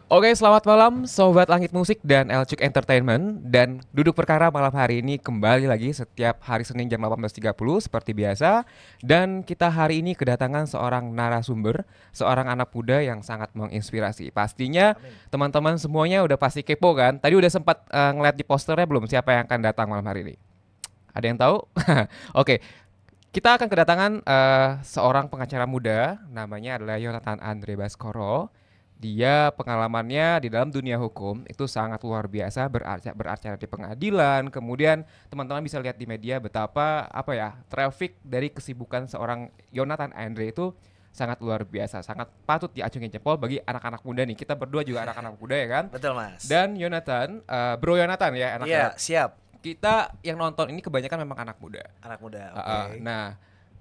Oke, selamat malam Sobat Langit Musik dan Elcuk Entertainment. Dan duduk perkara malam hari ini kembali lagi setiap hari Senin jam 18.30 seperti biasa. Dan kita hari ini kedatangan seorang narasumber, seorang anak muda yang sangat menginspirasi. Pastinya Amin. teman-teman semuanya udah pasti kepo kan. Tadi udah sempat ngeliat di posternya belum siapa yang akan datang malam hari ini? Ada yang tahu? Oke, kita akan kedatangan seorang pengacara muda, namanya adalah Yonatan Andre Baskoro. Dia pengalamannya di dalam dunia hukum itu sangat luar biasa, beracara di pengadilan. Kemudian teman-teman bisa lihat di media betapa traffic dari kesibukan seorang Yonatan Andre itu sangat luar biasa, sangat patut diacungi jempol bagi anak-anak muda nih. Kita berdua juga anak-anak muda ya kan. Betul, Mas. Dan Yonatan, Bro Yonatan ya Iya, anaknya. siap. Kita yang nonton ini kebanyakan memang anak muda. Anak muda. Oke. Nah,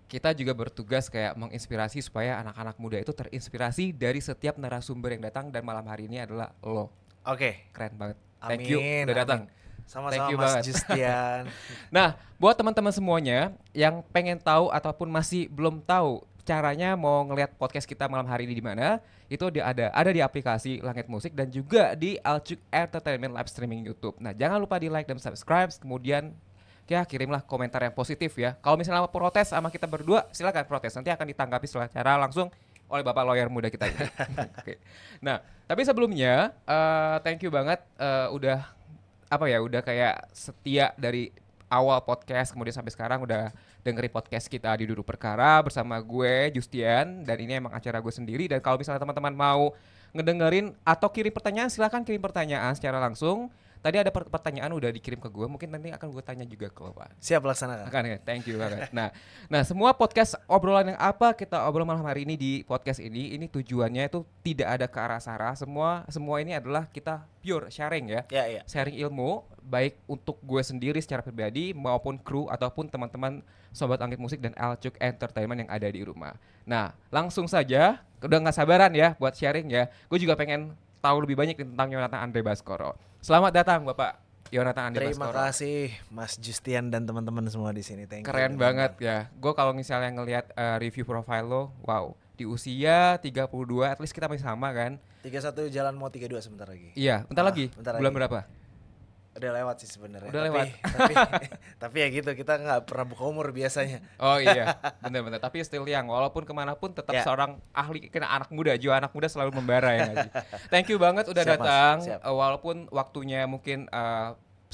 kita juga bertugas kayak menginspirasi supaya anak-anak muda itu terinspirasi dari setiap narasumber yang datang, dan malam hari ini adalah lo. Oke. Keren banget. Amin. Thank you udah datang. Sama-sama, Thank you Mas banget. Justian. Nah, buat teman-teman semuanya yang pengen tahu ataupun masih belum tahu caranya mau ngelihat podcast kita malam hari ini di mana, itu ada di aplikasi Langit Musik dan juga di Elcuk Entertainment live streaming YouTube. Nah, jangan lupa di like dan subscribe, kemudian ya kirimlah komentar yang positif ya. Kalau misalnya mau protes sama kita berdua, silakan protes. Nanti akan ditanggapi secara langsung oleh Bapak lawyer muda kita ini. Oke. Nah, tapi sebelumnya thank you banget udah kayak setia dari awal podcast kemudian sampai sekarang udah dengerin podcast kita di Duduk Perkara bersama gue Justian, dan ini emang acara gue sendiri. Dan kalau misalnya teman-teman mau ngedengerin atau kirim pertanyaan, silakan kirim pertanyaan secara langsung. Tadi ada pertanyaan udah dikirim ke gue, mungkin nanti akan gue tanya juga ke lo, Pak. Siap, laksanakan. Akan ya, thank you banget. Nah, semua podcast obrolan yang kita obrol malam hari ini di podcast ini tujuannya itu tidak ada ke arah sara. Semua ini adalah kita pure sharing ya. Ya. Sharing ilmu baik untuk gue sendiri secara pribadi maupun kru ataupun teman-teman Sobat Langit Musik dan Elcuk Entertainment yang ada di rumah. Nah, langsung saja, udah nggak sabaran ya buat sharing ya. Gue juga pengen tahu lebih banyak tentang Yonatan Andre Baskoro. Selamat datang Bapak Yonatan Andre Baskoro. Terima kasih Mas Justian dan teman-teman semua di sini. Thank you. Keren banget ya. Gue kalau misalnya ngelihat review profile lo, wow. Di usia 32, at least kita masih sama kan? 31 jalan mau 32 sebentar lagi. Iya, bentar lagi. Bentar Bulan lagi. berapa? Udah lewat sih sebenarnya. Udah lewat. Tapi ya gitu, kita nggak pernah buka umur biasanya. Oh iya, bener-bener. Tapi still young, walaupun kemanapun tetap Ya. seorang ahli, kena anak muda, jiwa anak muda selalu membara ya nggak sih? Thank you banget udah Siap, Mas. datang. Siap. Walaupun waktunya mungkin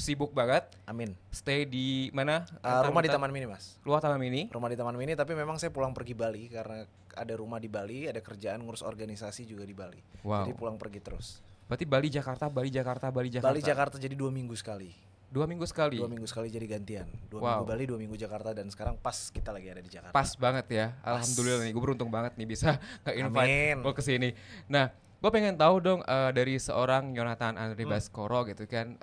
sibuk banget. Amin. Stay di mana? Rumah di Taman Mini, Mas. Luar Taman Mini. Rumah di Taman Mini, tapi memang saya pulang pergi Bali karena ada rumah di Bali, ada kerjaan ngurus organisasi juga di Bali. Wow. Jadi pulang pergi terus. Berarti Bali Jakarta. Bali Jakarta jadi 2 minggu sekali. 2 minggu sekali. 2 minggu sekali jadi gantian. 2 Wow. minggu Bali, 2 minggu Jakarta, dan sekarang pas kita lagi ada di Jakarta. Pas banget ya. Alhamdulillah nih, gue beruntung banget nih bisa nge-invite Amin. lo kesini. Nah, gue pengen tahu dong dari seorang Yonatan Andre Baskoro gitu kan,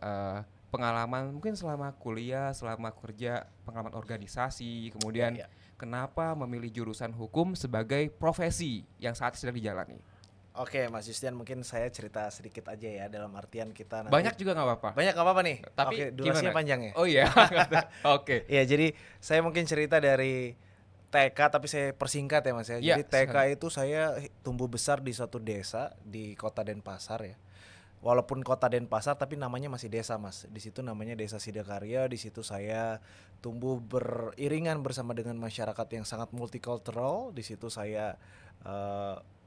pengalaman mungkin selama kuliah, selama kerja, pengalaman organisasi, kemudian Ya. kenapa memilih jurusan hukum sebagai profesi yang saat sedang dijalani. Oke, Mas Justian, mungkin saya cerita sedikit aja ya, dalam artian kita nanti. Banyak juga nggak apa-apa. Banyak nggak apa-apa nih. Tapi Oke, durasinya gimana? panjang ya. Oh iya. Oke. Iya, jadi saya mungkin cerita dari TK, tapi saya persingkat ya Mas ya. Iya, Jadi TK itu saya tumbuh besar di suatu desa di Kota Denpasar ya. Walaupun Kota Denpasar tapi namanya masih desa, Mas. Di situ namanya Desa Sidakarya. Di situ saya tumbuh beriringan bersama dengan masyarakat yang sangat multicultural. Di situ saya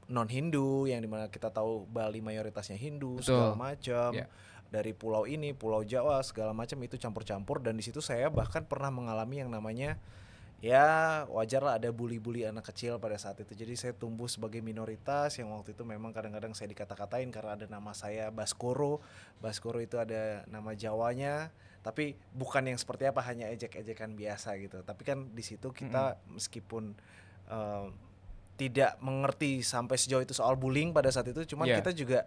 non Hindu, yang dimana kita tahu Bali mayoritasnya Hindu. Betul. Segala macam. Ya. Dari pulau ini, pulau Jawa, segala macam itu campur-campur. Dan di situ saya bahkan pernah mengalami yang namanya, ya wajar lah ada bully-bully anak kecil pada saat itu. Jadi saya tumbuh sebagai minoritas yang waktu itu memang kadang-kadang saya dikata-katain karena ada nama saya Baskoro. Baskoro itu ada nama Jawanya, tapi bukan yang seperti apa, hanya ejek-ejekan biasa gitu. Tapi kan di situ kita meskipun tidak mengerti sampai sejauh itu soal bullying pada saat itu, cuman kita juga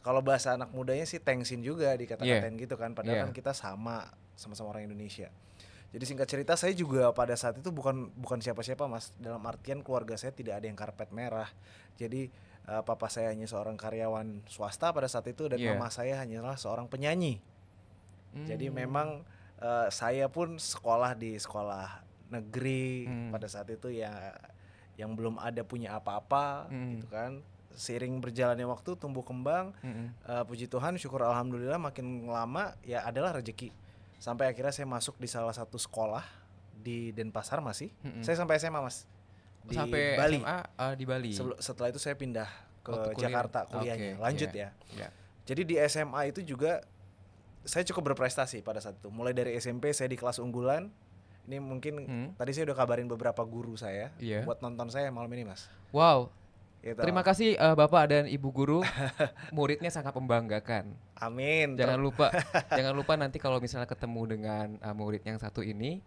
kalau bahasa anak mudanya sih thanksin juga dikata-katain gitu kan, padahal kan kita sama-sama orang Indonesia. Jadi singkat cerita, saya juga pada saat itu bukan siapa-siapa, Mas. Dalam artian keluarga saya tidak ada yang karpet merah. Jadi papa saya hanya seorang karyawan swasta pada saat itu, dan mama saya hanyalah seorang penyanyi. Jadi memang saya pun sekolah di sekolah negeri pada saat itu ya, yang belum ada punya apa-apa gitu kan. seiring berjalannya waktu tumbuh kembang, puji Tuhan, syukur alhamdulillah makin lama ya adalah rezeki. Sampai akhirnya saya masuk di salah satu sekolah di Denpasar masih. Saya sampai SMA Mas. Di sampai Bali. SMA di Bali. Setelah itu saya pindah ke kuliah. Jakarta kuliahnya. Lanjut ya. Jadi di SMA itu juga saya cukup berprestasi pada saat itu. Mulai dari SMP saya di kelas unggulan. Ini mungkin tadi saya udah kabarin beberapa guru saya buat nonton saya malam ini Mas. Wow. Gitu. Terima kasih Bapak dan Ibu guru. Muridnya sangat membanggakan. Amin. Jangan lupa nanti kalau misalnya ketemu dengan murid yang satu ini,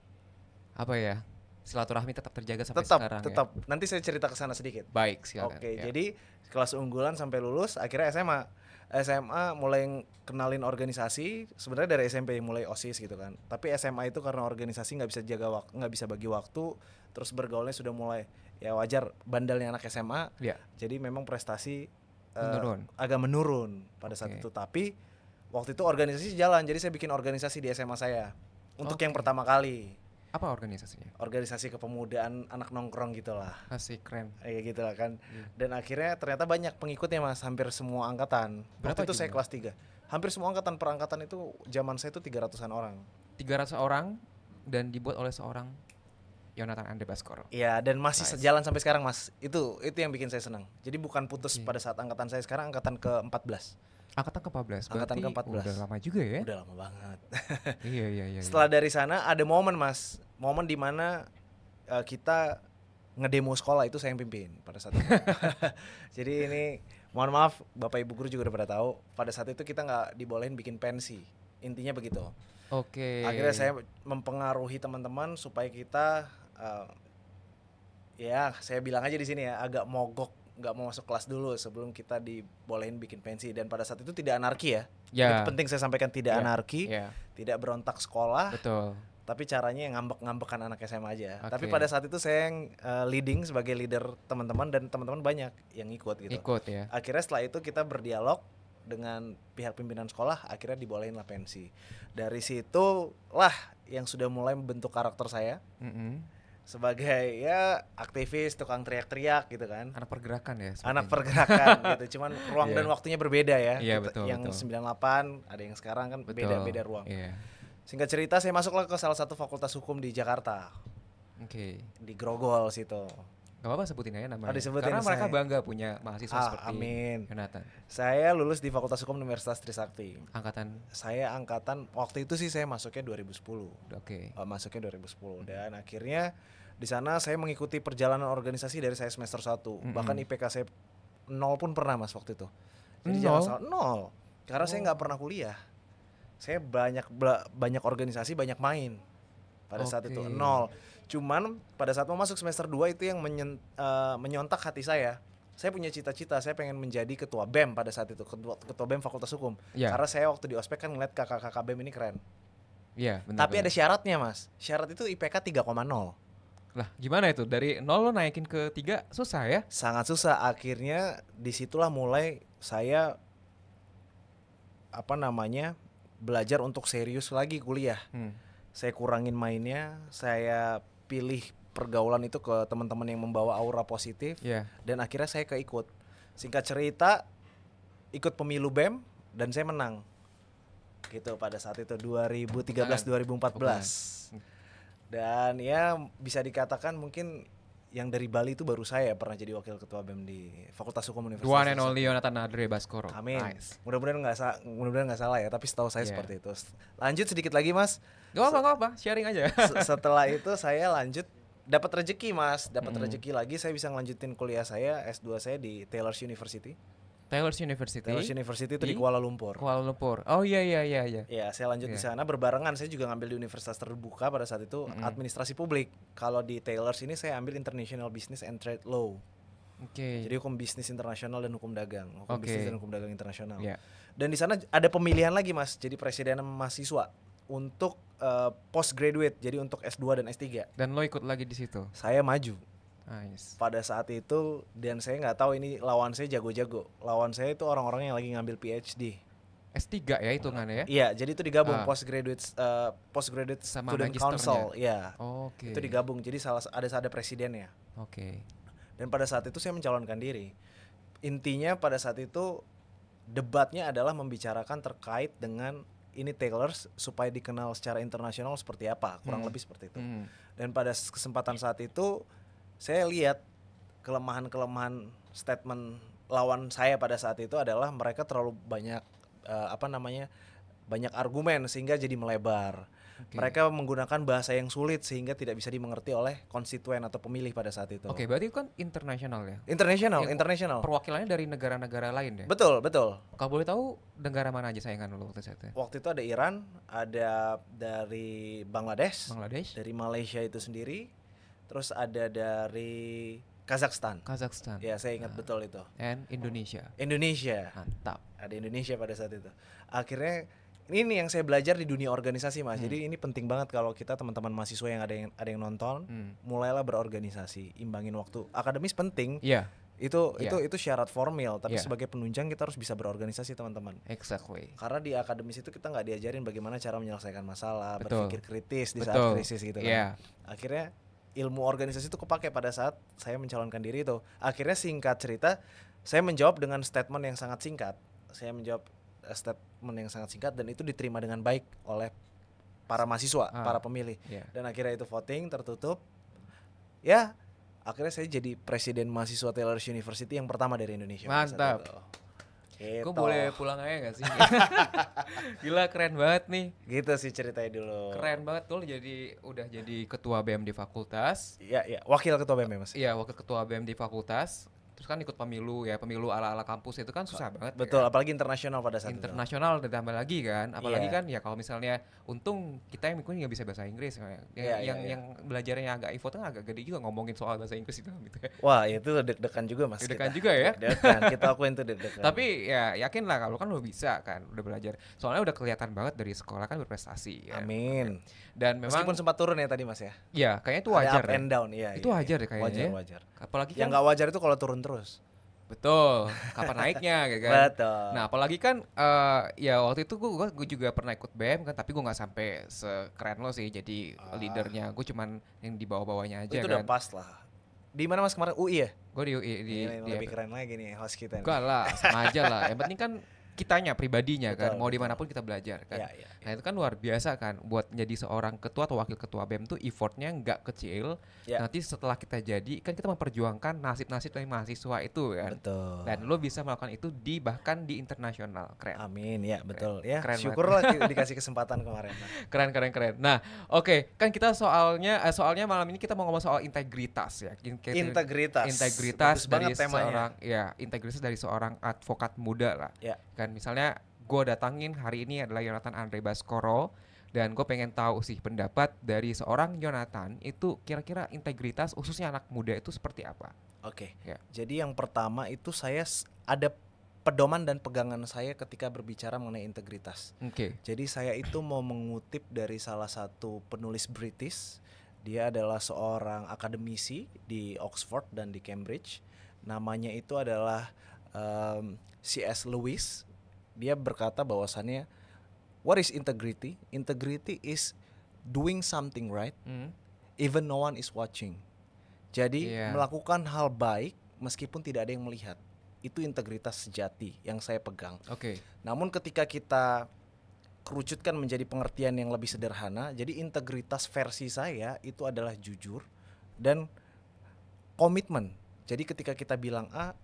apa ya, silaturahmi tetap terjaga sampai sekarang. Tetap. Ya? Nanti saya cerita ke sana sedikit. Baik, silakan. Oke, jadi kelas unggulan sampai lulus, akhirnya SMA mulai kenalin organisasi. Sebenarnya dari SMP mulai OSIS gitu kan. Tapi SMA itu karena organisasi nggak bisa bagi waktu, terus bergaulnya sudah mulai ya wajar bandalnya anak SMA. Jadi memang prestasi agak menurun pada saat itu. Tapi waktu itu organisasi jalan. Jadi saya bikin organisasi di SMA saya untuk yang pertama kali. Apa organisasinya? Organisasi kepemudaan anak nongkrong gitulah. Asik, keren. Kayak gitu lah kan. Dan akhirnya ternyata banyak pengikutnya Mas, hampir semua angkatan. Waktu itu saya kelas 3. Hampir semua angkatan, per angkatan itu zaman saya itu 300-an orang. 300 orang dan dibuat oleh seorang Yonatan Andre Baskoro. Iya, dan masih sejalan sampai sekarang Mas. Itu yang bikin saya senang. Jadi bukan putus pada saat angkatan saya sekarang angkatan ke-14. Angkatan ke-14. Angkatan ke-14. Udah lama juga ya? Udah lama banget. Iya. Setelah dari sana ada momen Mas. Momen di mana kita ngedemo sekolah, itu saya yang pimpin pada saat itu. Jadi ini mohon maaf Bapak Ibu guru juga udah pada tahu. Pada saat itu kita nggak dibolehin bikin pensi. Intinya begitu. Akhirnya saya mempengaruhi teman-teman supaya kita ya saya bilang aja di sini ya, agak mogok, nggak mau masuk kelas dulu sebelum kita dibolehin bikin pensi. Dan pada saat itu tidak anarki ya. Itu penting saya sampaikan, tidak anarki, tidak berontak sekolah. Betul. Tapi caranya yang ngambek-ngambekan anak SMA aja. Tapi pada saat itu saya yang leading sebagai leader teman-teman, dan teman-teman banyak yang ikut gitu. Ya. Akhirnya setelah itu kita berdialog dengan pihak pimpinan sekolah, akhirnya dibolehin lah pensi. Dari situ lah yang sudah mulai membentuk karakter saya. Sebagai ya aktivis, tukang teriak-teriak gitu kan. Anak pergerakan ya. Anak pergerakan gitu. Cuman ruang dan waktunya berbeda ya. Betul, yang betul. 98 ada yang sekarang kan beda ruang. Singkat cerita saya masuklah ke salah satu fakultas hukum di Jakarta. Di Grogol situ. Gak apa-apa sebutin aja namanya. Karena mereka bangga punya mahasiswa seperti Yonatan. Saya lulus di Fakultas Hukum Universitas Trisakti. Saya angkatan waktu itu sih saya masuknya 2010. Masuknya 2010 dan akhirnya di sana saya mengikuti perjalanan organisasi dari saya semester 1. Bahkan IPK saya 0 pun pernah Mas waktu itu. Jadi jangan salah, 0. Karena saya nggak pernah kuliah. Saya banyak organisasi, banyak main. Pada saat itu 0. Cuman pada saat mau masuk semester 2 itu yang menyontak hati saya. Saya punya cita-cita, saya pengen menjadi ketua BEM pada saat itu, ketua BEM Fakultas Hukum. Karena saya waktu di ospek kan ngeliat kakak-kakak BEM ini keren. Tapi ada syaratnya Mas. Syarat itu IPK 3,0. Lah gimana itu? Dari 0 lo naikin ke 3 susah ya? Sangat susah. Akhirnya disitulah mulai saya belajar untuk serius lagi kuliah. Saya kurangin mainnya, saya pilih pergaulan itu ke teman-teman yang membawa aura positif, dan akhirnya saya keikut. Singkat cerita, ikut pemilu BEM dan saya menang. Gitu pada saat itu 2013-2014. Dan ya bisa dikatakan mungkin yang dari Bali itu baru saya pernah jadi wakil ketua BEM di Fakultas Hukum Universitas. One and only Yonatan Andre Baskoro. Amin. Mudah-mudahan nggak salah ya, tapi setahu saya seperti itu. Lanjut sedikit lagi Mas. Gak apa-apa, sharing aja. Setelah itu saya lanjut dapat rezeki Mas, rezeki lagi, saya bisa ngelanjutin kuliah saya S2 saya di Taylor's University. Taylor's University itu di Kuala Lumpur. Oh iya. Ya, saya lanjut di sana berbarengan. Saya juga ngambil di Universitas Terbuka pada saat itu administrasi publik. Kalau di Taylor's ini saya ambil International Business and Trade Law. Jadi hukum bisnis internasional dan hukum dagang, bisnis dan hukum dagang internasional. Dan di sana ada pemilihan lagi Mas, jadi presiden mahasiswa untuk postgraduate, jadi untuk S2 dan S3. Dan lo ikut lagi di situ? Saya maju. Nice. Pada saat itu, dan saya nggak tahu ini lawan saya jago-jago. Lawan saya itu orang-orang yang lagi ngambil PhD. S3 ya hitungannya ya? Iya, jadi itu digabung postgraduate sama student council, ya. Itu digabung. Jadi ada presidennya. Oke. Dan pada saat itu saya mencalonkan diri. intinya pada saat itu debatnya adalah membicarakan terkait dengan ini Taylors supaya dikenal secara internasional seperti apa, kurang lebih seperti itu. Dan pada kesempatan saat itu saya lihat kelemahan-kelemahan statement lawan saya pada saat itu adalah mereka terlalu banyak banyak argumen sehingga jadi melebar. Mereka menggunakan bahasa yang sulit sehingga tidak bisa dimengerti oleh konstituen atau pemilih pada saat itu. Berarti kan internasional ya? Internasional. Perwakilannya dari negara-negara lain ya? Betul. Kalau boleh tahu negara mana aja saingan lo waktu itu? Waktu itu ada Iran, ada dari Bangladesh, dari Malaysia itu sendiri, terus ada dari Kazakhstan. Ya, saya ingat betul itu. And Indonesia. Mantap. Ada Indonesia pada saat itu. Akhirnya ini yang saya belajar di dunia organisasi, Mas. Jadi ini penting banget kalau kita teman-teman mahasiswa yang ada yang nonton, mulailah berorganisasi, imbangin waktu. Akademis penting. Iya. Itu syarat formil, tapi sebagai penunjang kita harus bisa berorganisasi, teman-teman. Exactly. Karena di akademis itu kita nggak diajarin bagaimana cara menyelesaikan masalah, berpikir kritis di saat krisis gitu kan. Akhirnya ilmu organisasi itu kepake pada saat saya mencalonkan diri itu. Akhirnya singkat cerita, saya menjawab dengan statement yang sangat singkat. Dan itu diterima dengan baik oleh para mahasiswa, para pemilih. Dan akhirnya itu voting tertutup. Ya, akhirnya saya jadi presiden mahasiswa Taylors University yang pertama dari Indonesia. Mantap. Gitu. Gue boleh pulang aja gak sih? Gila, keren banget nih. Gitu sih ceritanya dulu. Keren banget tuh, udah jadi ketua BEM di fakultas. Iya, wakil ketua BEM ya, Mas. Iya, wakil ketua BEM di fakultas. Terus kan ikut pemilu ala-ala kampus itu kan susah banget. Betul, ya kan? Apalagi internasional pada saat internasional ditambah lagi kan. Apalagi kan ya kalau misalnya untung kita yang nggak bisa bahasa Inggris. Yang belajarnya agak effort kan agak gede juga ngomongin soal bahasa Inggris itu gitu. Wah, itu deg-degan juga, Mas. Deg-degan juga ya? Deg-degan, kita akuin itu deg-degan. Tapi ya yakin lah kalau kan lo bisa kan, udah belajar. Soalnya udah kelihatan banget dari sekolah kan berprestasi. Amin. Dan memang meskipun sempat turun ya tadi, Mas ya. Iya, kayaknya itu wajar. Ada up and down, iya. Itu wajar deh kayaknya. Wajar. Apalagi yang nggak wajar itu kalau turun terus. Betul, kapan naiknya gitu kan. Betul. Nah, apalagi kan ya waktu itu gue juga pernah ikut BEM kan, tapi gue nggak sampai sekeren lo sih jadi leadernya. Gue cuman yang di bawah-bawahnya aja itu kan. Udah pas lah. Di mana Mas kemarin? UI ya? Gue di UI di lebih keren lagi nih host kita. Enggak lah, sama aja lah. Yang penting kan kitanya pribadinya. Betul, kan mau dimanapun kita belajar kan. Ya. Nah itu kan luar biasa kan buat jadi seorang ketua atau wakil ketua BEM tuh effortnya nggak kecil. Nanti setelah kita jadi kan kita memperjuangkan nasib-nasib dari mahasiswa itu kan. Betul. Dan lo bisa melakukan itu bahkan di internasional. Keren. Amin ya, betul ya. Keren syukurlah dikasih kesempatan kemarin. Keren. Nah oke, kan kita soalnya malam ini kita mau ngomong soal integritas ya. Integritas dari integritas dari seorang advokat muda lah. Ya. Kan misalnya gue datangin hari ini adalah Yonatan Andre Baskoro dan gue pengen tahu sih pendapat dari seorang Yonatan itu kira-kira integritas khususnya anak muda itu seperti apa? Oke. Jadi yang pertama itu saya ada pedoman dan pegangan saya ketika berbicara mengenai integritas. Jadi saya itu mau mengutip dari salah satu penulis British. Dia adalah seorang akademisi di Oxford dan di Cambridge. Namanya itu adalah C.S. Lewis. Dia berkata bahwasannya what is integrity? Integrity is doing something right even no one is watching. Jadi melakukan hal baik meskipun tidak ada yang melihat. Itu integritas sejati yang saya pegang. Namun ketika kita kerucutkan menjadi pengertian yang lebih sederhana, jadi integritas versi saya itu adalah jujur dan komitmen. Jadi ketika kita bilang A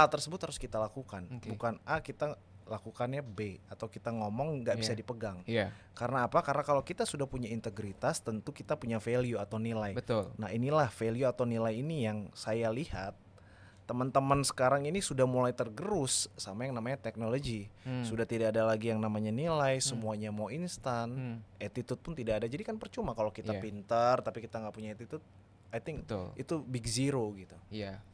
tersebut harus kita lakukan, bukan A kita lakukannya B, atau kita ngomong nggak bisa dipegang. Karena apa? Karena kalau kita sudah punya integritas, tentu kita punya value atau nilai. Betul. Nah inilah value atau nilai ini yang saya lihat teman-teman sekarang ini sudah mulai tergerus sama yang namanya teknologi. Sudah tidak ada lagi yang namanya nilai, semuanya mau instan, attitude pun tidak ada. Jadi kan percuma kalau kita pintar tapi kita nggak punya attitude. I think itu big zero gitu.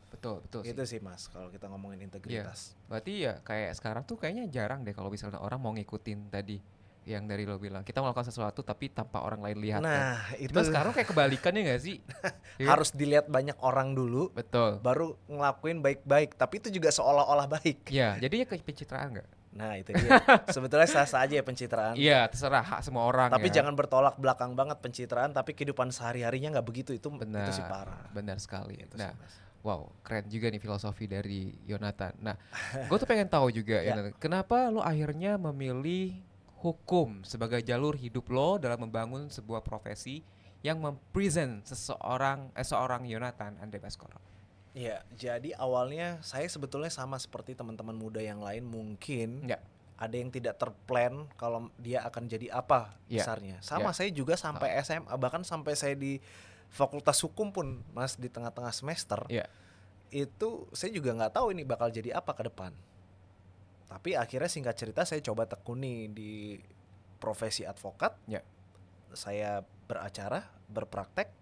Betul itu sih Mas kalau kita ngomongin integritas. Berarti ya kayak sekarang tuh kayaknya jarang deh kalau misalnya orang mau ngikutin tadi yang dari lo bilang kita melakukan sesuatu tapi tanpa orang lain lihat. Nah kan? Itu sekarang kayak kebalikannya nggak sih? Harus dilihat banyak orang dulu. Betul. Baru ngelakuin baik-baik. Tapi itu juga seolah-olah baik. Iya. Jadinya kayak pencitraan nggak? Nah itu dia. Sebetulnya sah-sah aja ya pencitraan. Iya terserah hak semua orang. Tapi jangan bertolak belakang banget pencitraan. Tapi kehidupan sehari-harinya nggak begitu. Itu sih parah. Benar sekali. Itu nah. Wow, keren juga nih filosofi dari Yonatan. Nah, gue tuh pengen tahu juga, Ya. Yonatan, kenapa lo akhirnya memilih hukum sebagai jalur hidup lo dalam membangun sebuah profesi yang mempresent seorang Yonatan Andre Baskoro? Iya, jadi awalnya saya sebetulnya sama seperti teman-teman muda yang lain, mungkin Ya, ada yang tidak terplan kalau dia akan jadi apa ya, besarnya. ya. Sama saya juga sampai SMA, bahkan sampai saya di Fakultas Hukum pun, Mas, di tengah-tengah semester, Ya. itu saya juga nggak tahu ini bakal jadi apa ke depan. Tapi akhirnya singkat cerita saya coba tekuni di profesi advokat. Ya. Saya beracara, berpraktek.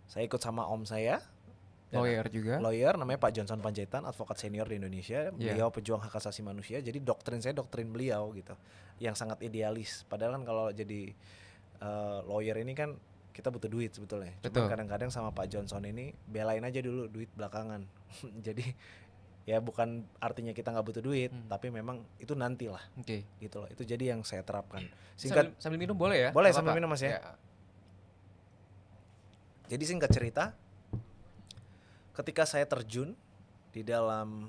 Saya ikut sama om saya, Lawyer juga. lawyer namanya Pak Johnson Panjaitan, advokat senior di Indonesia. Yeah. Beliau pejuang hak asasi manusia. Jadi doktrin saya doktrin beliau gitu, yang sangat idealis. Padahal kan kalau jadi lawyer ini kan kita butuh duit sebetulnya. Cuma kadang-kadang sama Pak Johnson ini belain aja dulu, duit belakangan. Jadi ya bukan artinya kita nggak butuh duit, tapi memang itu nantilah. Oke. Gitu loh. Itu jadi yang saya terapkan. Sambil minum boleh ya? Boleh sambil minum, Mas ya. Jadi singkat cerita, ketika saya terjun di dalam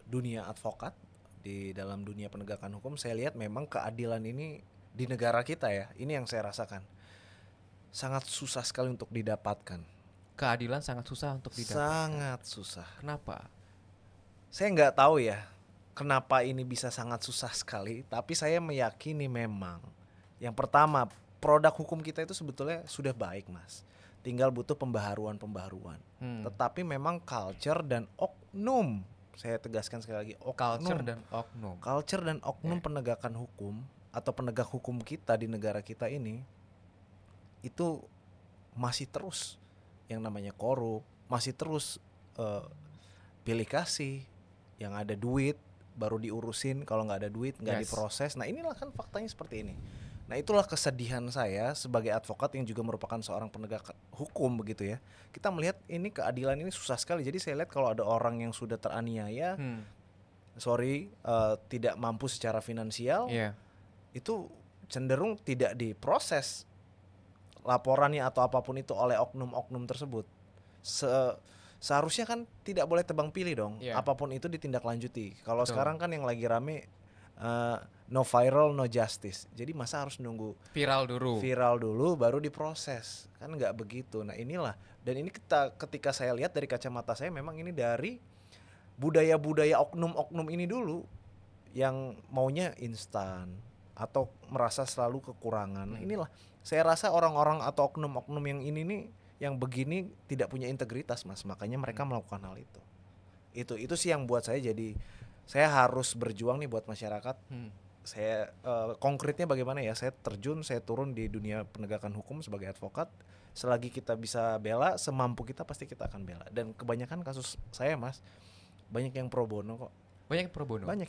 dunia advokat, di dalam dunia penegakan hukum, saya lihat memang keadilan ini di negara kita ya, ini yang saya rasakan, sangat susah sekali untuk didapatkan. Keadilan sangat susah untuk didapatkan. Sangat susah. Kenapa? Saya nggak tahu ya kenapa ini bisa sangat susah sekali, tapi saya meyakini memang yang pertama, produk hukum kita itu sebetulnya sudah baik, Mas. Tinggal butuh pembaharuan. Tetapi memang culture dan oknum, saya tegaskan sekali lagi, culture dan oknum penegakan hukum atau penegak hukum kita di negara kita ini itu masih terus yang namanya korup, masih terus pilih kasih, yang ada duit baru diurusin, kalau nggak ada duit nggak diproses. Nah inilah kan faktanya seperti ini. Nah itulah kesedihan saya sebagai advokat yang juga merupakan seorang penegak hukum begitu ya. Kita melihat ini keadilan ini susah sekali. Jadi saya lihat kalau ada orang yang sudah teraniaya, tidak mampu secara finansial, itu cenderung tidak diproses laporannya atau apapun itu oleh oknum-oknum tersebut. Seharusnya kan tidak boleh tebang pilih dong, apapun itu ditindaklanjuti. Kalau sekarang kan yang lagi rame no viral no justice. Jadi masa harus nunggu viral dulu baru diproses? Kan nggak begitu. Nah inilah, dan ini ketika saya lihat dari kacamata saya, memang ini dari budaya-budaya oknum-oknum ini dulu yang maunya instan atau merasa selalu kekurangan. Inilah saya rasa orang-orang atau oknum-oknum yang ini nih, yang begini tidak punya integritas, Mas. Makanya mereka melakukan hal itu. Itu sih yang buat saya jadi saya harus berjuang nih buat masyarakat. Saya konkretnya bagaimana ya? Saya turun di dunia penegakan hukum sebagai advokat. Selagi kita bisa bela, semampu kita pasti kita akan bela. Dan kebanyakan kasus saya, Mas, banyak yang pro bono kok. Banyak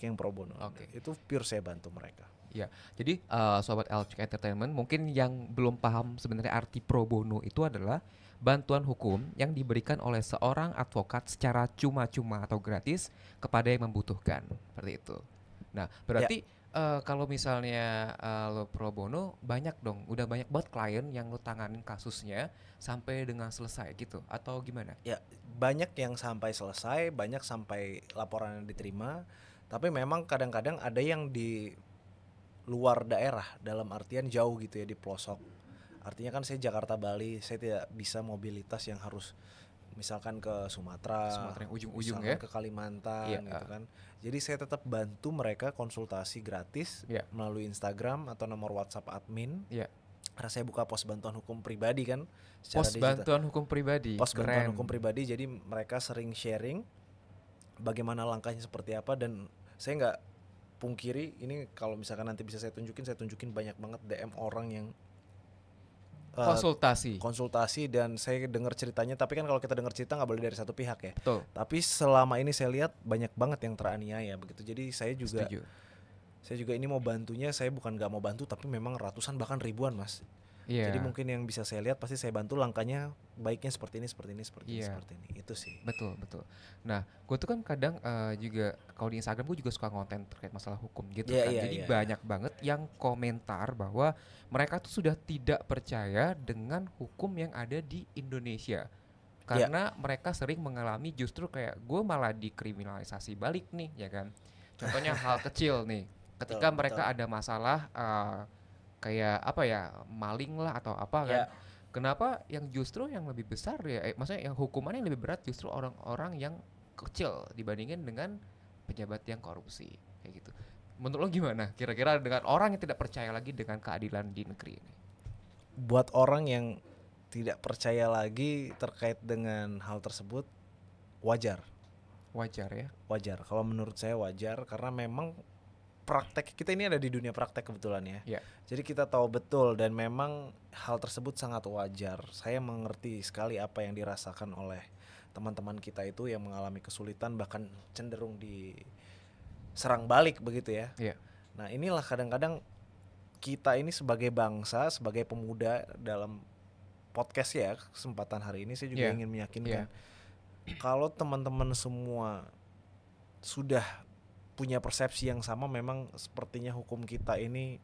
yang pro bono. Okay. Itu pure saya bantu mereka. Ya, jadi sobat LCK Entertainment, mungkin yang belum paham sebenarnya arti pro bono itu adalah bantuan hukum yang diberikan oleh seorang advokat secara cuma-cuma atau gratis kepada yang membutuhkan, seperti itu. Nah, berarti kalau misalnya lo pro bono, udah banyak banget klien yang lo tanganin kasusnya sampai dengan selesai gitu, atau gimana? Ya, banyak yang sampai selesai, banyak sampai laporan yang diterima, tapi memang kadang-kadang ada yang di luar daerah, dalam artian jauh gitu ya, di pelosok. Artinya kan saya Jakarta Bali, saya tidak bisa mobilitas yang harus misalkan ke Sumatera yang ujung-ujung ya, ke Kalimantan gitu kan. Jadi saya tetap bantu mereka konsultasi gratis melalui Instagram atau nomor WhatsApp admin. Karena saya buka pos bantuan hukum pribadi kan, pos bantuan hukum pribadi, jadi mereka sering sharing bagaimana langkahnya seperti apa. Dan saya nggak pungkiri, ini kalau misalkan nanti bisa saya tunjukin banyak banget DM orang yang konsultasi dan saya dengar ceritanya. Tapi kan kalau kita dengar cerita nggak boleh dari satu pihak ya. Betul. Tapi selama ini saya lihat banyak banget yang teraniaya begitu. Jadi saya juga ini mau bantunya, saya bukan nggak mau bantu, tapi memang ratusan bahkan ribuan, Mas. Jadi mungkin yang bisa saya lihat pasti saya bantu langkahnya baiknya seperti ini. Itu sih. Betul. Nah, gue tuh kan kadang juga kalau di Instagram gue juga suka konten terkait masalah hukum gitu kan. Jadi banyak banget yang komentar bahwa mereka tuh sudah tidak percaya dengan hukum yang ada di Indonesia. karena mereka sering mengalami justru kayak gue malah dikriminalisasi balik nih, ya kan? Contohnya hal kecil nih, ketika mereka ada masalah kayak apa ya, maling lah atau apa kan? Kenapa yang justru yang lebih besar ya, maksudnya yang hukumannya yang lebih berat justru orang-orang yang kecil dibandingin dengan pejabat yang korupsi kayak gitu. Menurut lo gimana? Kira-kira dengan orang yang tidak percaya lagi dengan keadilan di negeri ini? Buat orang yang tidak percaya lagi terkait dengan hal tersebut, wajar. Wajar ya? Wajar. Kalau menurut saya wajar karena memang praktek kita ini ada di dunia praktek kebetulan ya. Jadi kita tahu betul dan memang hal tersebut sangat wajar. Saya mengerti sekali apa yang dirasakan oleh teman-teman kita itu yang mengalami kesulitan bahkan cenderung diserang balik begitu ya. Nah inilah kadang-kadang kita ini sebagai bangsa, sebagai pemuda dalam podcast ya kesempatan hari ini saya juga ingin meyakinkan kalau teman-teman semua sudah punya persepsi yang sama, memang sepertinya hukum kita ini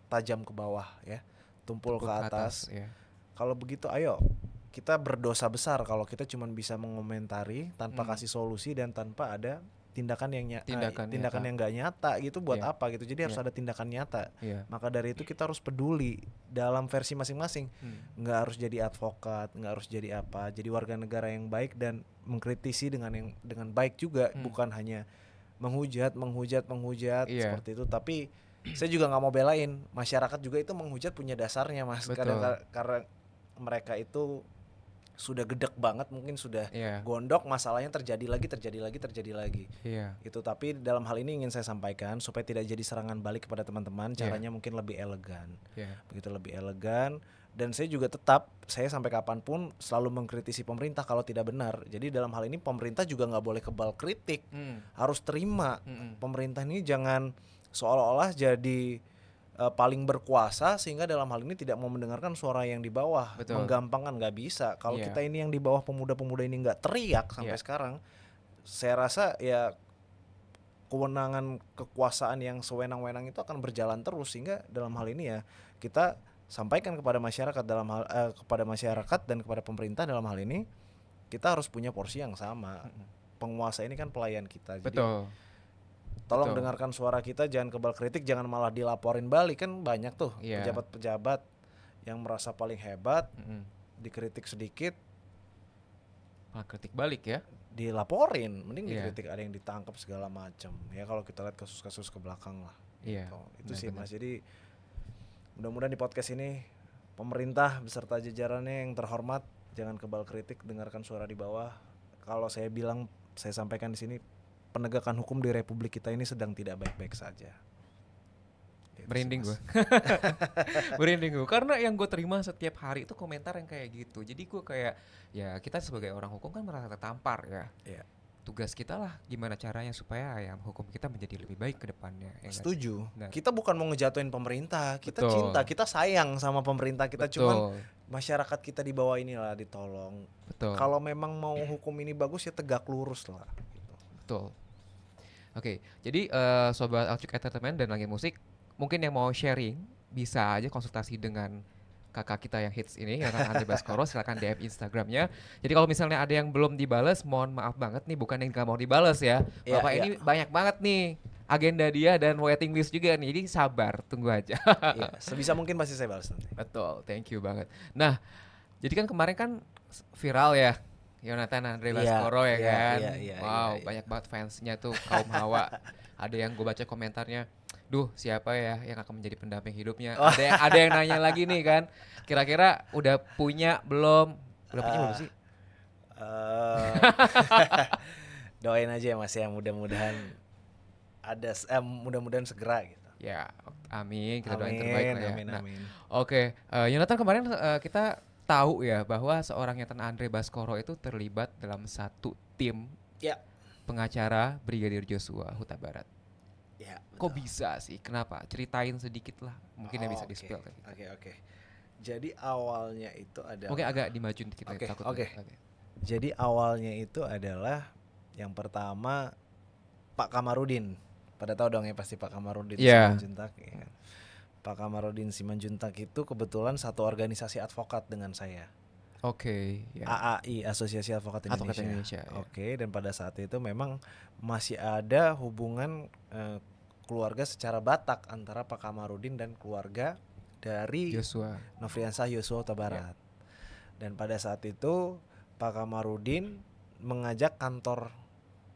tajam ke bawah ya, tumpul ke atas. Kalau begitu ayo kita berdosa besar kalau kita cuma bisa mengomentari tanpa kasih solusi dan tanpa ada tindakan yang yang nggak nyata gitu. Buat apa gitu? Jadi harus ada tindakan nyata. Maka dari itu kita harus peduli dalam versi masing-masing. Nggak harus jadi advokat, nggak harus jadi apa. Jadi warga negara yang baik dan mengkritisi dengan baik juga, bukan hanya menghujat seperti itu. Tapi saya juga nggak mau belain masyarakat juga itu menghujat punya dasarnya mas. Karena mereka itu sudah gedek banget, mungkin sudah gondok, masalahnya terjadi lagi. Itu. Tapi dalam hal ini ingin saya sampaikan supaya tidak jadi serangan balik kepada teman-teman, caranya mungkin lebih elegan. Begitu, lebih elegan. Dan saya juga tetap, saya sampai kapanpun selalu mengkritisi pemerintah kalau tidak benar. Jadi dalam hal ini pemerintah juga nggak boleh kebal kritik, harus terima. Pemerintah ini jangan seolah-olah jadi paling berkuasa sehingga dalam hal ini tidak mau mendengarkan suara yang di bawah. Menggampangkan, nggak bisa. Kalau kita ini yang di bawah, pemuda-pemuda ini nggak teriak sampai sekarang, saya rasa ya kewenangan kekuasaan yang sewenang-wenang itu akan berjalan terus. Sehingga dalam hal ini ya kita sampaikan kepada masyarakat kepada masyarakat dan kepada pemerintah dalam hal ini kita harus punya porsi yang sama. Penguasa ini kan pelayan kita. Jadi tolong dengarkan suara kita, jangan kebal kritik, jangan malah dilaporin balik. Kan banyak tuh pejabat-pejabat yang merasa paling hebat, dikritik sedikit malah kritik balik ya, dilaporin. Mending dikritik ada yang ditangkap segala macam. Ya kalau kita lihat kasus-kasus ke belakang lah. Itu sih mas. Jadi mudah-mudahan di podcast ini pemerintah beserta jajarannya yang terhormat jangan kebal kritik, dengarkan suara di bawah. Kalau saya sampaikan di sini, penegakan hukum di Republik kita ini sedang tidak baik-baik saja. Merinding gue. Merinding gue. Karena yang gue terima setiap hari itu komentar yang kayak gitu. Jadi gue kayak, ya kita sebagai orang hukum kan merasa tertampar ya. Tugas kita lah gimana caranya supaya ya hukum kita menjadi lebih baik ke depannya. Setuju. Kita bukan mau ngejatuhin pemerintah. Kita cinta, kita sayang sama pemerintah kita. Cuman masyarakat kita di bawah inilah ditolong. Kalau memang mau hukum ini bagus ya tegak lurus lah. Betul. Oke, jadi Sobat Alcuk Entertainment dan Langit Musik, mungkin yang mau sharing bisa aja konsultasi dengan kakak kita yang hits ini, yang Andre Baskoro, silakan DM Instagramnya. Jadi kalau misalnya ada yang belum dibales, mohon maaf banget nih, bukan yang nggak mau dibales ya. Bapak ini banyak banget nih agenda dia dan waiting list juga nih, jadi sabar, tunggu aja. Sebisa mungkin pasti saya balas nanti. Betul, thank you banget. Nah, jadi kan kemarin kan viral ya, Yonatan Andre Baskoro ya kan. Banyak banget fansnya tuh, kaum hawa. Ada yang gue baca komentarnya, duh siapa ya yang akan menjadi pendamping hidupnya. Ada yang nanya lagi nih kan, kira-kira udah punya belum? Udah punya belum sih? Doain aja ya mas ya, mudah-mudahan mudah-mudahan segera gitu. Ya, amin, kita doain terbaik lah ya. Amin. Oke, Yonatan kemarin kita tahu ya bahwa seorang Yonatan Andre Baskoro itu terlibat dalam satu tim pengacara Brigadir Joshua Huta Barat. Kok bisa sih? Kenapa? Ceritain sedikit lah. Mungkin yang bisa di-spill. Oke. Jadi awalnya itu adalah, mungkin agak dimajuin dikit. Oke. Jadi awalnya itu adalah yang pertama Pak Kamarudin. Pada tahu dong ya pasti Pak Kamarudin Simanjuntak ya kan? Pak Kamarudin Simanjuntak itu kebetulan satu organisasi advokat dengan saya. Ya. AAI, Asosiasi Advokat Indonesia. Indonesia, ya. Dan pada saat itu memang masih ada hubungan keluarga secara Batak antara Pak Kamarudin dan keluarga dari Nofriansah Yosua Huta Barat. Dan pada saat itu Pak Kamarudin mengajak kantor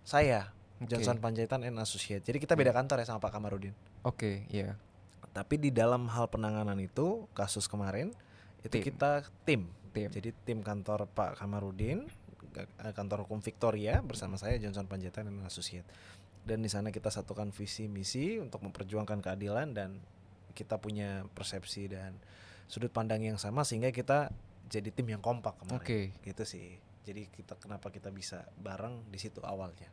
saya, Johnson Panjaitan and Associate. Jadi kita beda kantor ya sama Pak Kamarudin. Tapi di dalam hal penanganan itu, kasus kemarin itu kita tim. Jadi tim kantor Pak Kamarudin, kantor hukum Victoria bersama saya Johnson Panjaitan dan Associate. Dan di sana kita satukan visi misi untuk memperjuangkan keadilan dan kita punya persepsi dan sudut pandang yang sama sehingga kita jadi tim yang kompak kemarin. Gitu sih. Jadi kenapa kita bisa bareng di situ awalnya.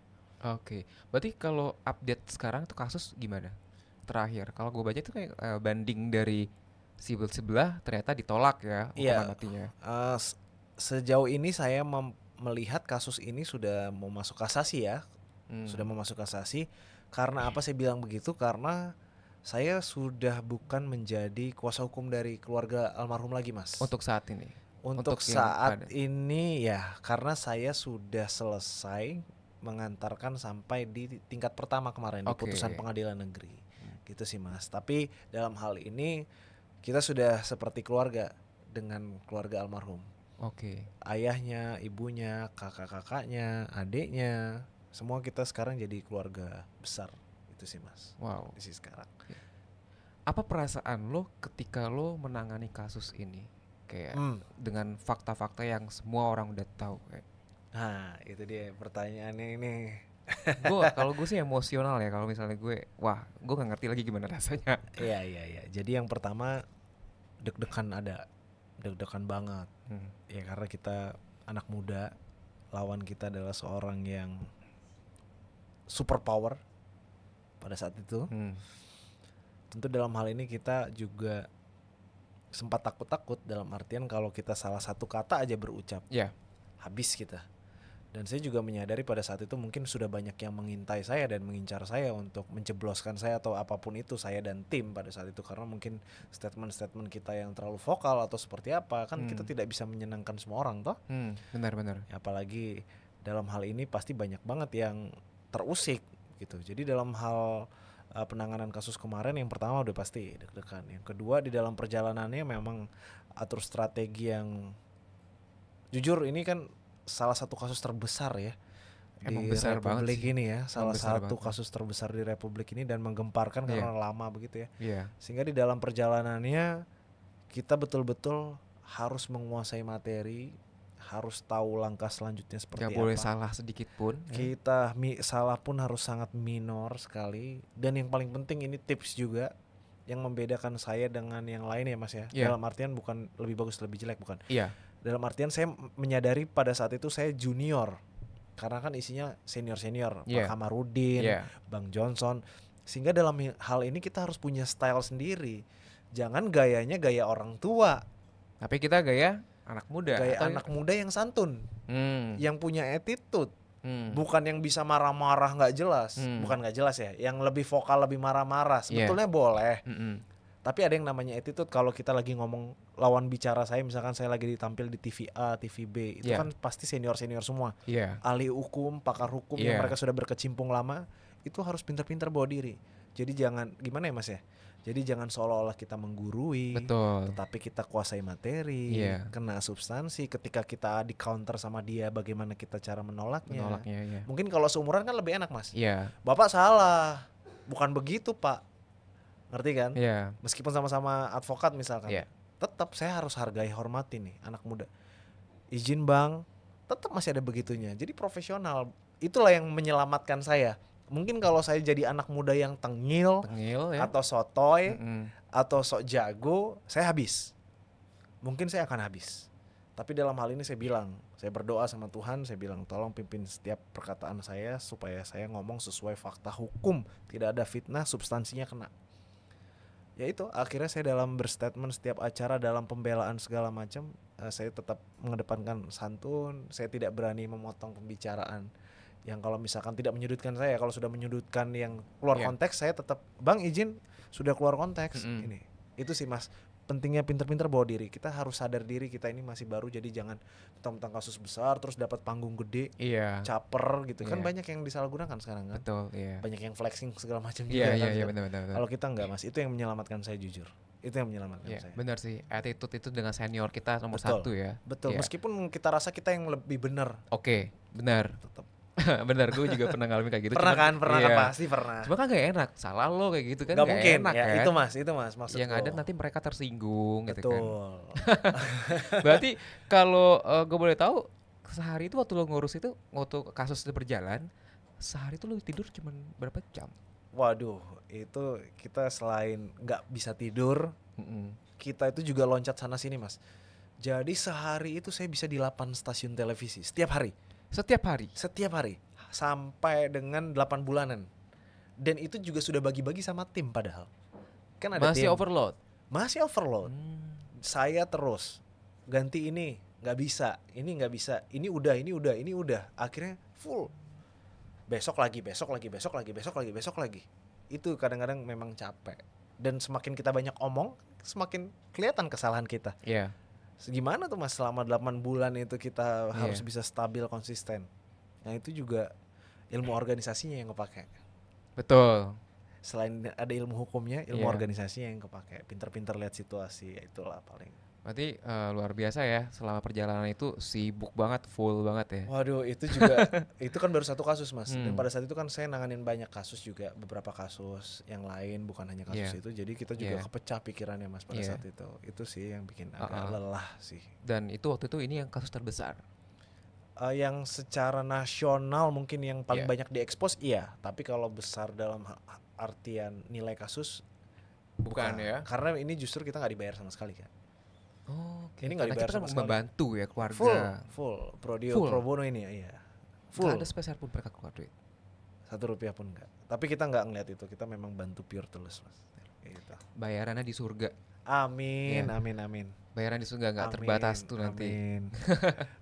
Berarti kalau update sekarang tuh kasus gimana? Terakhir kalau gue baca itu kayak banding dari sebelah ternyata ditolak ya hukuman matinya. Sejauh ini saya melihat kasus ini sudah mau masuk kasasi ya. Sudah mau masuk kasasi. Karena apa saya bilang begitu? Karena saya sudah bukan menjadi kuasa hukum dari keluarga almarhum lagi, Mas. Untuk saat ini. Untuk saat ini ya, karena saya sudah selesai mengantarkan sampai di tingkat pertama kemarin di putusan pengadilan negeri. Gitu sih, Mas. Tapi dalam hal ini kita sudah seperti keluarga dengan keluarga almarhum. Ayahnya, ibunya, kakak-kakaknya, adiknya, semua kita sekarang jadi keluarga besar. Itu sih, Mas. Di sini sekarang. Apa perasaan lo ketika lo menangani kasus ini? Kayak dengan fakta-fakta yang semua orang udah tahu kayak. Nah, itu dia pertanyaannya ini. Kalau gue sih emosional ya kalau misalnya gue nggak ngerti lagi gimana rasanya. Iya. Jadi yang pertama deg-degan banget. Ya karena kita anak muda, lawan kita adalah seorang yang super power pada saat itu. Tentu dalam hal ini kita juga sempat takut-takut dalam artian kalau kita salah satu kata aja berucap, habis kita. Dan saya juga menyadari pada saat itu mungkin sudah banyak yang mengintai saya dan mengincar saya untuk menjebloskan saya atau apapun itu, saya dan tim pada saat itu. Karena mungkin statement-statement kita yang terlalu vokal atau seperti apa, kan kita tidak bisa menyenangkan semua orang toh. Benar. Apalagi dalam hal ini pasti banyak banget yang terusik gitu. Jadi dalam hal penanganan kasus kemarin yang pertama udah pasti deg-degan. Yang kedua di dalam perjalanannya memang atur strategi yang jujur ini kan salah satu kasus terbesar ya Emang di besar Republik ini ya. Salah satu banget. kasus terbesar di Republik ini dan menggemparkan karena lama begitu ya. Sehingga di dalam perjalanannya kita betul-betul harus menguasai materi, harus tahu langkah selanjutnya seperti apa. Gak boleh salah sedikit pun. Kita salah pun harus sangat minor sekali. Dan yang paling penting ini tips juga yang membedakan saya dengan yang lain ya, Mas ya. Dalam artian bukan lebih bagus lebih jelek, bukan. Dalam artian saya menyadari pada saat itu saya junior. Karena kan isinya senior-senior, Pak Kamarudin, Bang Johnson. Sehingga dalam hal ini kita harus punya style sendiri. Jangan gayanya gaya orang tua, tapi kita gaya anak muda. Gaya anak muda yang santun, yang punya attitude, bukan yang bisa marah-marah nggak jelas, bukan nggak jelas ya, yang lebih vokal, lebih marah-marah. Sebetulnya boleh, tapi ada yang namanya attitude. Kalau kita lagi ngomong lawan bicara saya, misalkan saya lagi ditampil di TV A, TV B, itu kan pasti senior-senior semua, ahli hukum, pakar hukum yang mereka sudah berkecimpung lama, itu harus pintar-pintar bawa diri. Jadi jangan gimana ya, Mas ya. Jadi jangan seolah-olah kita menggurui, tetapi kita kuasai materi, kena substansi. Ketika kita di counter sama dia, bagaimana kita cara menolaknya. Mungkin kalau seumuran kan lebih enak, Mas. Bapak salah, bukan begitu Pak, ngerti kan? Meskipun sama-sama advokat misalkan, tetap saya harus hargai, hormati nih anak muda. Izin Bang, tetap masih ada begitunya. Jadi profesional, itulah yang menyelamatkan saya. Mungkin kalau saya jadi anak muda yang tengil atau sotoy atau sok jago, saya habis. Mungkin saya akan habis. Tapi dalam hal ini saya bilang, saya berdoa sama Tuhan, saya bilang tolong pimpin setiap perkataan saya supaya saya ngomong sesuai fakta hukum, tidak ada fitnah, substansinya kena. Ya itu, akhirnya saya dalam berstatement setiap acara, dalam pembelaan segala macam, saya tetap mengedepankan santun. Saya tidak berani memotong pembicaraan yang kalau misalkan tidak menyudutkan saya. Kalau sudah menyudutkan yang keluar konteks, saya tetap Bang izin, sudah keluar konteks. Ini itu sih Mas, pentingnya pinter-pinter bawa diri. Kita harus sadar diri kita ini masih baru, jadi jangan tentang kasus besar terus dapat panggung gede, caper gitu. Kan banyak yang disalahgunakan sekarang kan. Betul, iya. Banyak yang flexing segala macam juga. Iya, benar. Kalau kita enggak, Mas, itu yang menyelamatkan saya jujur. Itu yang menyelamatkan saya. Benar sih, attitude itu dengan senior kita nomor satu ya. Betul, meskipun kita rasa kita yang lebih benar. Oke, benar. Tetap. Benar, gue juga pernah ngalamin kayak gitu. Pernah pasti pernah. Cuma kan gak enak, salah lo kayak gitu kan. Gak mungkin, enak, ya kan? Itu mas maksud yang ada nanti mereka tersinggung. Betul. Gitu kan. Berarti kalau gue boleh tahu, sehari itu waktu lo ngurus itu, waktu kasus itu berjalan, sehari itu lo tidur cuma berapa jam? Waduh, itu kita selain gak bisa tidur, kita itu juga loncat sana sini, Mas. Jadi sehari itu saya bisa di 8 stasiun televisi setiap hari. Setiap hari sampai dengan 8 bulanan. Dan itu juga sudah bagi-bagi sama tim padahal. Kan ada masih tim. Masih overload. Saya terus ganti ini, nggak bisa, ini udah. Akhirnya full. Besok lagi. Itu kadang-kadang memang capek. Dan semakin kita banyak omong, semakin kelihatan kesalahan kita. Iya. Gimana tuh Mas selama 8 bulan itu kita harus bisa stabil, konsisten. Nah itu juga ilmu organisasinya yang kepake. Betul. Selain ada ilmu hukumnya, ilmu organisasinya yang kepake. Pinter-pinter lihat situasi, itulah paling. Berarti luar biasa ya, selama perjalanan itu sibuk banget, full banget ya. Waduh, itu juga itu kan baru satu kasus Mas. Dan pada saat itu kan saya nanganin banyak kasus juga, beberapa kasus yang lain bukan hanya kasus itu. Jadi kita juga kepecah pikirannya Mas pada saat itu. Itu sih yang bikin agak lelah sih. Dan itu waktu itu ini yang kasus terbesar. Yang secara nasional mungkin yang paling banyak diekspos tapi kalau besar dalam artian nilai kasus bukan ya. Karena ini justru kita nggak dibayar sama sekali kan. Oh, ini nggak dibayar kita sama kan sekali. Membantu ya keluarga. Full pro bono ini ya. Full. Gak ada spesial pun mereka keluar duit. Rp1 pun enggak. Tapi kita nggak ngeliat itu. Kita memang bantu pure tulus Mas. Gitu. Bayarannya di surga. Amin. Bayaran di surga nggak terbatas tuh nanti.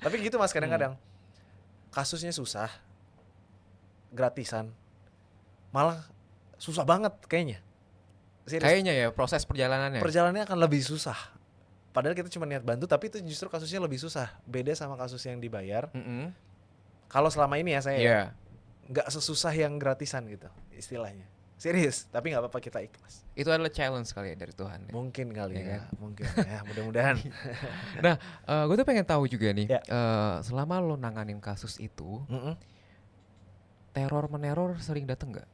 Tapi gitu Mas kadang-kadang kasusnya susah, gratisan, malah susah banget kayaknya. Serius. Kayaknya ya proses perjalanannya. Perjalanannya akan lebih susah. Padahal kita cuma niat bantu, tapi itu justru kasusnya lebih susah. Beda sama kasus yang dibayar. Kalau selama ini ya saya nggak sesusah yang gratisan gitu istilahnya. Serius, tapi nggak apa-apa kita ikhlas. Itu adalah challenge kali ya dari Tuhan. Mungkin kali ya, mungkin ya, mudah-mudahan. Nah, gue tuh pengen tahu juga nih, selama lo nanganin kasus itu, teror-meneror sering dateng nggak?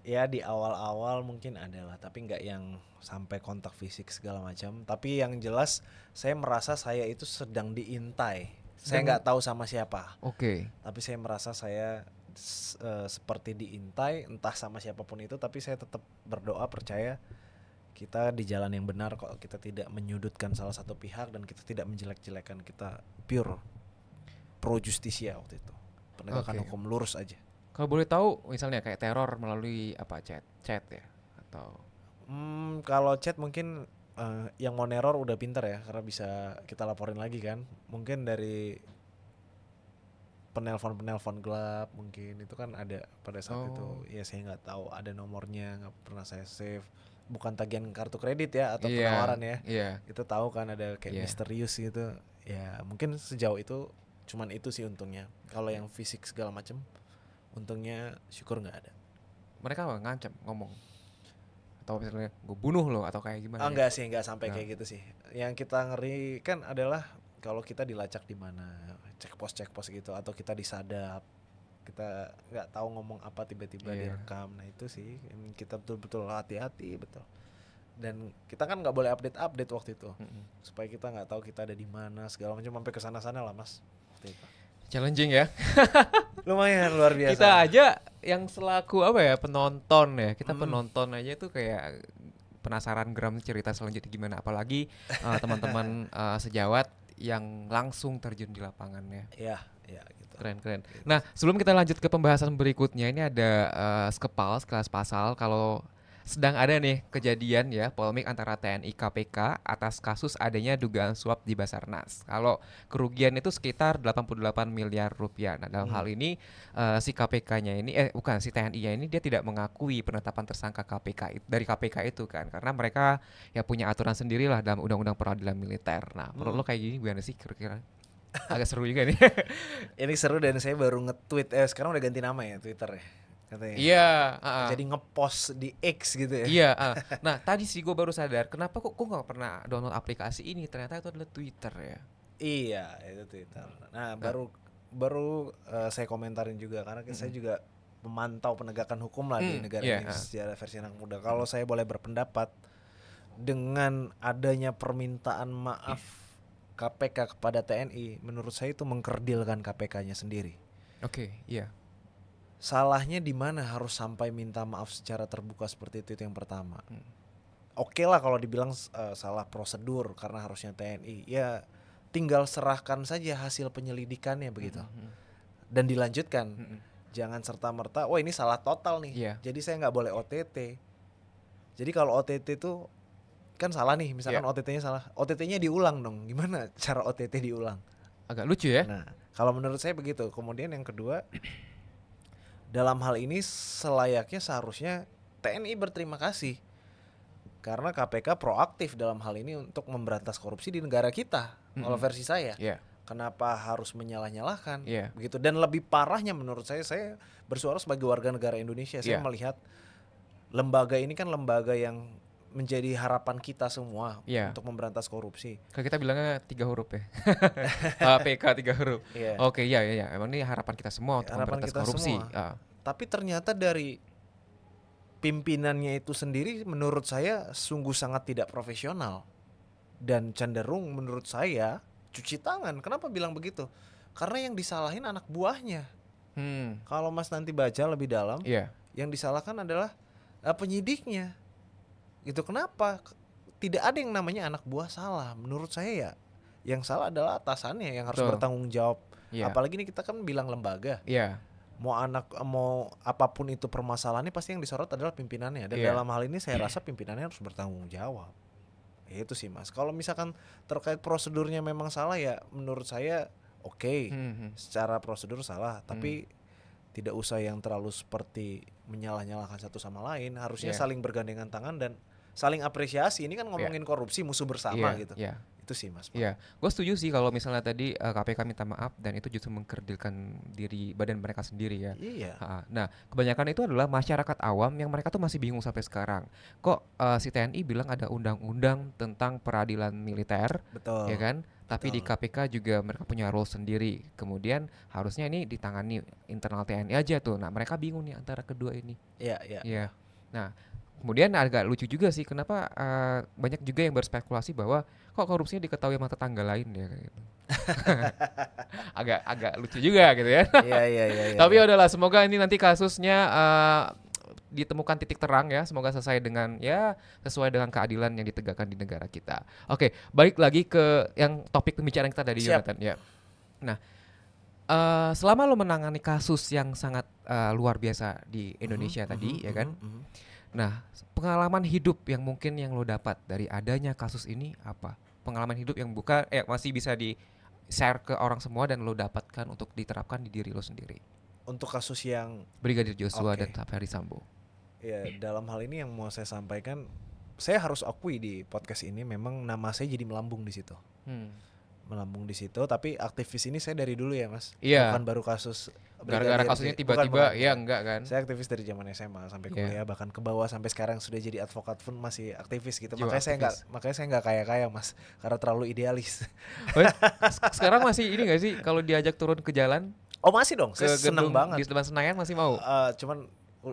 Ya di awal-awal mungkin adalah, tapi nggak yang sampai kontak fisik segala macam. Tapi yang jelas saya merasa saya itu sedang diintai. Saya nggak tahu sama siapa. Tapi saya merasa saya seperti diintai, entah sama siapapun itu. Tapi saya tetap berdoa, percaya kita di jalan yang benar kok. Kita tidak menyudutkan salah satu pihak dan kita tidak menjelek-jelekan. Kita pure pro justisia waktu itu. Penegakan hukum lurus aja. Kalau boleh tahu, misalnya kayak teror melalui apa, chat ya, atau? Kalau chat mungkin yang mau neror udah pinter ya, karena bisa kita laporin lagi kan. Mungkin dari penelpon gelap mungkin itu kan ada pada saat itu. Ya saya nggak tahu, ada nomornya, nggak pernah saya save. Bukan tagihan kartu kredit ya atau penawaran ya. Itu tahu kan ada kayak misterius gitu. Ya mungkin sejauh itu, cuman itu sih untungnya. Kalau yang fisik segala macem, untungnya syukur nggak ada. Mereka ngancam, ngomong atau misalnya gue bunuh lo atau kayak gimana? Enggak sih, enggak sampai kayak gitu sih. Yang kita ngeri kan adalah kalau kita dilacak di mana, cek pos gitu, atau kita disadap, kita nggak tahu ngomong apa tiba-tiba direkam. Nah itu sih kita betul-betul hati-hati betul. Dan kita kan nggak boleh update waktu itu, supaya kita nggak tahu kita ada di mana segala macam, sampai kesana-sana lah Mas. Waktu itu. Challenging ya. Lumayan luar biasa. Kita aja yang selaku penonton ya. Kita penonton aja tuh kayak penasaran geram cerita selanjutnya gimana, apalagi teman-teman sejawat yang langsung terjun di lapangannya. Iya gitu. Keren. Nah, sebelum kita lanjut ke pembahasan berikutnya, ini ada sekelas pasal kalau sedang ada nih kejadian ya polemik antara TNI KPK atas kasus adanya dugaan suap di Basarnas. Kalau kerugian itu sekitar 88 miliar rupiah. Nah, dalam hal ini si KPK-nya ini bukan si TNI-nya ini dia tidak mengakui penetapan tersangka dari KPK itu kan karena mereka ya punya aturan sendirilah dalam Undang-Undang Peradilan Militer. Nah, menurut lo kayak gini gimana sih kira-kira? Agak seru juga nih. Ini seru dan saya baru nge-tweet sekarang udah ganti nama ya Twitter ya. Katanya. Iya, jadi ngepost di X gitu ya. Iya, nah tadi sih gue baru sadar kenapa kok gue nggak pernah download aplikasi ini, ternyata itu adalah Twitter ya. Iya, itu Twitter. Nah, baru saya komentarin juga karena saya juga memantau penegakan hukum lah di negara ini secara versi anak muda. Kalau saya boleh berpendapat, dengan adanya permintaan maaf KPK kepada TNI, menurut saya itu mengkerdilkan KPK-nya sendiri. Oke, iya. Salahnya di mana harus sampai minta maaf secara terbuka seperti itu yang pertama. Oke lah kalau dibilang salah prosedur karena harusnya TNI, ya tinggal serahkan saja hasil penyelidikannya begitu. Dan dilanjutkan. Jangan serta-merta, ini salah total nih. Jadi saya nggak boleh OTT. Jadi kalau OTT itu kan salah nih, misalkan OTT-nya salah, OTT-nya diulang dong. Gimana cara OTT diulang? Agak lucu ya. Nah, kalau menurut saya begitu. Kemudian yang kedua, dalam hal ini selayaknya seharusnya TNI berterima kasih karena KPK proaktif dalam hal ini untuk memberantas korupsi di negara kita. Kalau versi saya, kenapa harus menyalah-nyalahkan begitu? Dan lebih parahnya menurut saya bersuara sebagai warga negara Indonesia. Saya melihat lembaga ini kan lembaga yang menjadi harapan kita semua untuk memberantas korupsi. Kalau kita bilangnya 3 huruf ya. KPK 3 huruf. Oke, iya. Emang ini harapan kita semua untuk memberantas korupsi. Tapi ternyata dari pimpinannya itu sendiri menurut saya sungguh sangat tidak profesional. Dan cenderung menurut saya cuci tangan. Kenapa bilang begitu? Karena yang disalahin anak buahnya. Kalau Mas nanti baca lebih dalam, yang disalahkan adalah penyidiknya. Itu kenapa tidak ada yang namanya anak buah salah. Menurut saya ya yang salah adalah atasannya yang harus bertanggung jawab. Apalagi ini kita kan bilang lembaga. Mau apapun itu permasalahannya pasti yang disorot adalah pimpinannya. Dan dalam hal ini saya rasa pimpinannya harus bertanggung jawab. Itu sih Mas. Kalau misalkan terkait prosedurnya memang salah ya menurut saya oke. Secara prosedur salah, tapi tidak usah yang terlalu seperti menyalah-nyalahkan satu sama lain. Harusnya saling bergandengan tangan dan saling apresiasi. Ini kan ngomongin korupsi musuh bersama gitu. Itu sih Mas. Iya, gue setuju sih kalau misalnya tadi KPK minta maaf dan itu justru mengkerdilkan diri badan mereka sendiri ya. Nah, kebanyakan itu adalah masyarakat awam yang mereka tuh masih bingung sampai sekarang. Kok si TNI bilang ada undang-undang tentang peradilan militer, ya kan? Tapi di KPK juga mereka punya role sendiri. Kemudian harusnya ini ditangani internal TNI aja tuh. Nah, mereka bingung nih antara kedua ini. Iya. Nah, kemudian agak lucu juga sih kenapa banyak juga yang berspekulasi bahwa kok korupsinya diketahui sama tetangga lain ya gitu. agak lucu juga gitu ya. Iya. Tapi udahlah, semoga ini nanti kasusnya ditemukan titik terang ya, semoga selesai dengan sesuai dengan keadilan yang ditegakkan di negara kita. Oke, balik lagi ke yang topik pembicaraan kita dari Jonathan ya. Nah, selama lo menangani kasus yang sangat luar biasa di Indonesia tadi ya kan. Nah, pengalaman hidup yang mungkin yang lo dapat dari adanya kasus ini apa? Pengalaman hidup yang masih bisa di share ke orang semua dan lo dapatkan untuk diterapkan di diri lo sendiri. Untuk kasus yang Brigadir Joshua dan Ferdy Sambo. Ya, dalam hal ini yang mau saya sampaikan, saya harus akui di podcast ini memang nama saya jadi melambung di situ. Melambung di situ, tapi aktivis ini saya dari dulu ya Mas. Bukan baru kasus gara-gara kasusnya tiba-tiba enggak kan. Saya aktivis dari zaman SMA sampai kuliah, bahkan ke bawah sampai sekarang sudah jadi advokat pun masih aktivis gitu. Makanya saya enggak kaya-kaya Mas, karena terlalu idealis. Sekarang masih ini enggak sih kalau diajak turun ke jalan? Oh masih dong, saya senang banget. Di depan Senayan masih mau. Cuman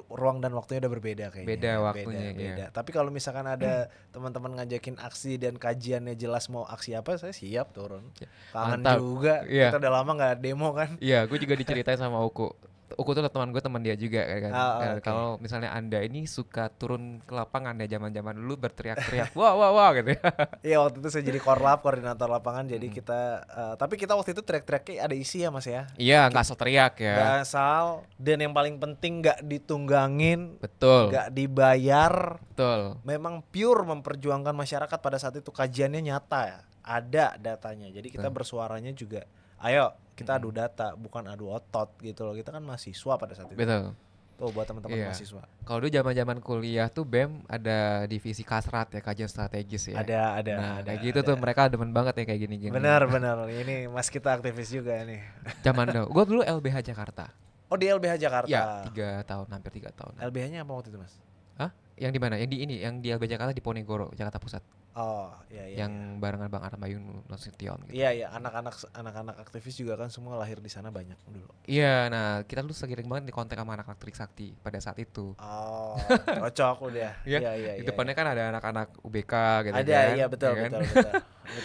ruang dan waktunya udah berbeda kayaknya. Beda waktunya. Beda. Tapi kalau misalkan ada teman-teman ngajakin aksi dan kajiannya jelas mau aksi apa, saya siap turun. Kangen juga. Kita udah lama nggak demo kan. Iya, gue juga diceritain sama Uku. Uku tuh teman gue, teman dia juga kan. Okay. Kalau misalnya Anda ini suka turun ke lapangan ya zaman-zaman dulu berteriak-teriak wah wah wah gitu. Iya, waktu itu saya jadi korlap, koordinator lapangan. Jadi kita tapi kita waktu itu teriak-teriaknya ada isi ya Mas ya. Iya, nggak asal teriak ya. Nggak asal, dan yang paling penting nggak ditunggangin. Betul. Nggak dibayar. Betul. Memang pure memperjuangkan masyarakat pada saat itu, kajiannya nyata ya. Ada datanya. Jadi kita bersuaranya juga, ayo kita adu data, bukan adu otot gitu loh. Kita kan mahasiswa pada saat itu. Betul. Tuh buat teman-teman mahasiswa. Kalau dulu zaman-zaman kuliah tuh BEM ada divisi kasrat ya, kajian strategis ya. Ada. Nah, kayak gitu tuh mereka demen banget ya kayak gini-gini. Benar. Ini Mas kita aktivis juga nih. Zaman dulu. Gue dulu LBH Jakarta. Oh, di LBH Jakarta. Ya, 3 tahun, hampir 3 tahun. LBH-nya apa waktu itu Mas? Hah? Yang di mana? Yang di ini, yang di LBH Jakarta di Ponegoro, Jakarta Pusat. Oh, iya. Yang barengan Bang Armayun Nasution gitu. Iya, anak-anak aktivis juga kan semua lahir di sana banyak dulu. Iya, nah kita dulu sering banget di kontak sama anak-anak Trisakti pada saat itu. Oh, cocok udah. Iya. Di depannya kan ada anak-anak UBK gitu ada, kan. Iya, betul.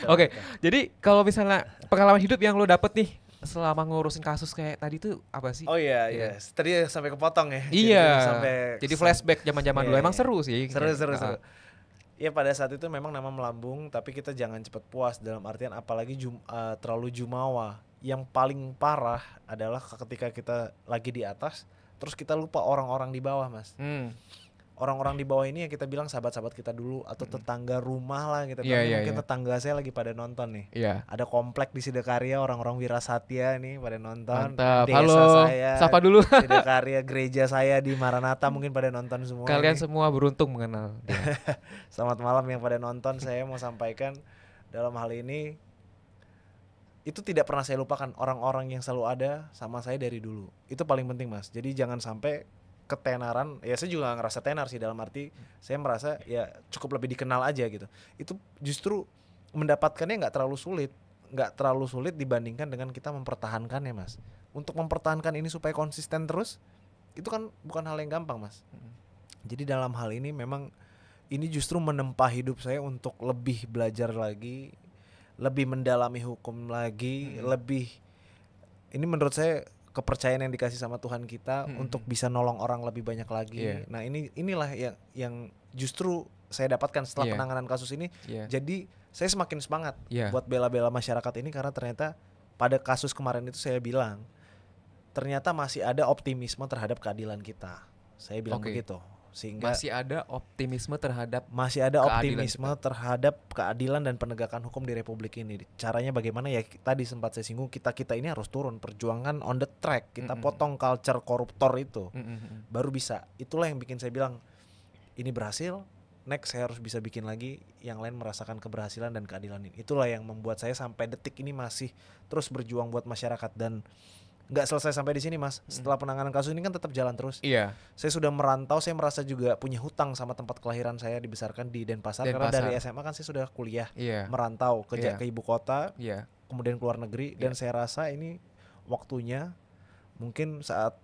Oke, jadi kalau misalnya pengalaman hidup yang lo dapet nih selama ngurusin kasus kayak tadi tuh apa sih? Oh iya. Tadi sampai kepotong ya. Iya. Jadi flashback zaman-zaman dulu emang seru sih. Seru. Ya pada saat itu memang nama melambung, tapi kita jangan cepat puas, dalam artian apalagi terlalu jumawa. Yang paling parah adalah ketika kita lagi di atas, terus kita lupa orang-orang di bawah Mas. Orang-orang di bawah ini yang kita bilang sahabat-sahabat kita dulu atau tetangga rumah lah gitu. Mungkin tetangga saya lagi pada nonton nih. Ada komplek di Sidakarya, orang-orang Wirasatya nih pada nonton. Mantap. Desa halo, saya, sapa dulu. Sidakarya, gereja saya di Maranatha mungkin pada nonton semua. Kalian nih. semua beruntung mengenal. Selamat malam yang pada nonton. Saya mau sampaikan dalam hal ini, itu tidak pernah saya lupakan orang-orang yang selalu ada sama saya dari dulu. Itu paling penting Mas. Jadi jangan sampai ketenaran. Ya saya juga gak ngerasa tenar sih, dalam arti saya merasa ya cukup lebih dikenal aja gitu. Itu justru mendapatkannya gak terlalu sulit dibandingkan dengan kita mempertahankannya Mas. Untuk mempertahankan ini supaya konsisten terus, itu kan bukan hal yang gampang Mas. Jadi dalam hal ini memang ini justru menempa hidup saya untuk lebih belajar lagi, lebih mendalami hukum lagi, lebih, ini menurut saya kepercayaan yang dikasih sama Tuhan kita untuk bisa nolong orang lebih banyak lagi. Nah inilah yang justru saya dapatkan setelah penanganan kasus ini. Jadi saya semakin semangat buat bela-bela masyarakat ini, karena ternyata pada kasus kemarin itu saya bilang ternyata masih ada optimisme terhadap keadilan kita. Saya bilang begitu. Sehingga masih ada optimisme terhadap keadilan dan penegakan hukum di Republik ini. Caranya bagaimana ya, tadi sempat saya singgung, kita ini harus turun perjuangan on the track, kita potong culture koruptor itu, baru bisa. Itulah yang bikin saya bilang ini berhasil, next saya harus bisa bikin lagi yang lain merasakan keberhasilan dan keadilan ini. Itulah yang membuat saya sampai detik ini masih terus berjuang buat masyarakat. Dan nggak selesai sampai di sini Mas. Setelah penanganan kasus ini kan tetap jalan terus. Saya sudah merantau, saya merasa juga punya hutang sama tempat kelahiran saya, dibesarkan di Denpasar. Karena dari SMA kan saya sudah kuliah, merantau ke ibu kota, kemudian keluar negeri. Dan saya rasa ini waktunya, mungkin saat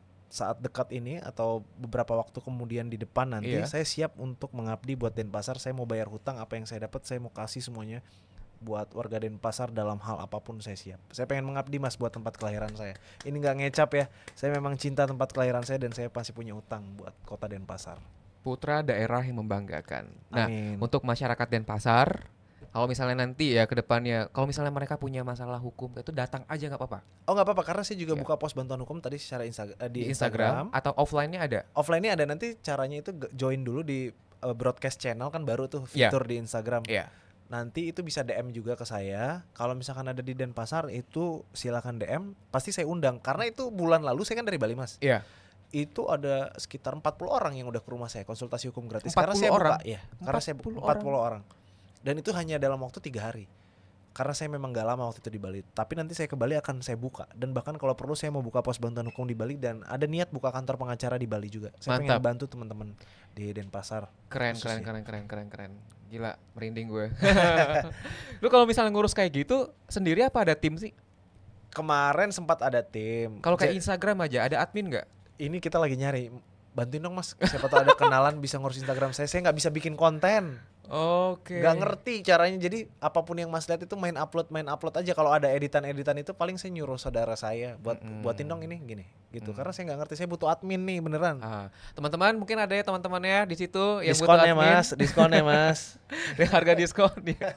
dekat ini atau beberapa waktu kemudian di depan nanti, saya siap untuk mengabdi buat Denpasar. Saya mau bayar hutang, apa yang saya dapat saya mau kasih semuanya buat warga Denpasar dalam hal apapun. Saya siap. Saya pengen mengabdi Mas buat tempat kelahiran saya. Ini nggak ngecap ya. Saya memang cinta tempat kelahiran saya, dan saya pasti punya utang buat kota Denpasar. Putra daerah yang membanggakan. Nah, Amin. Untuk masyarakat Denpasar, kalau misalnya nanti ya ke depannya, kalau misalnya mereka punya masalah hukum, itu datang aja nggak apa-apa. Oh nggak apa-apa, karena saya juga buka pos bantuan hukum tadi secara di Instagram. Atau offline-nya ada? Offline-nya ada. Nanti caranya itu join dulu di broadcast channel, kan baru tuh fitur di Instagram. Nanti itu bisa DM juga ke saya. Kalau misalkan ada di Denpasar itu silakan DM, pasti saya undang. Karena itu bulan lalu saya kan dari Bali Mas. Itu ada sekitar 40 orang yang udah ke rumah saya konsultasi hukum gratis. Karena saya buka, karena saya 40 orang. Dan itu hanya dalam waktu 3 hari. Karena saya memang gak lama waktu itu di Bali. Tapi nanti saya ke Bali akan saya buka. Dan bahkan kalau perlu saya mau buka pos bantuan hukum di Bali, dan ada niat buka kantor pengacara di Bali juga. Saya pengen bantu teman-teman di Denpasar. Keren. Gila, merinding gue. Lu kalau misalnya ngurus kayak gitu sendiri apa ada tim sih? Kemarin sempat ada tim. Kalau kayak Instagram aja ada admin nggak? Ini kita lagi nyari. Bantuin dong Mas, siapa tahu ada kenalan bisa ngurus Instagram saya. Saya nggak bisa bikin konten. Oke. Nggak ngerti caranya, jadi apapun yang Mas lihat itu main upload aja. Kalau ada editan itu paling saya nyuruh saudara saya buatin dong ini gini gitu. Karena saya nggak ngerti, saya butuh admin nih beneran. Teman-teman mungkin ada ya teman-temannya di situ yang Diskonnya butuh admin. Diskonnya mas. Dengan harga diskon ya.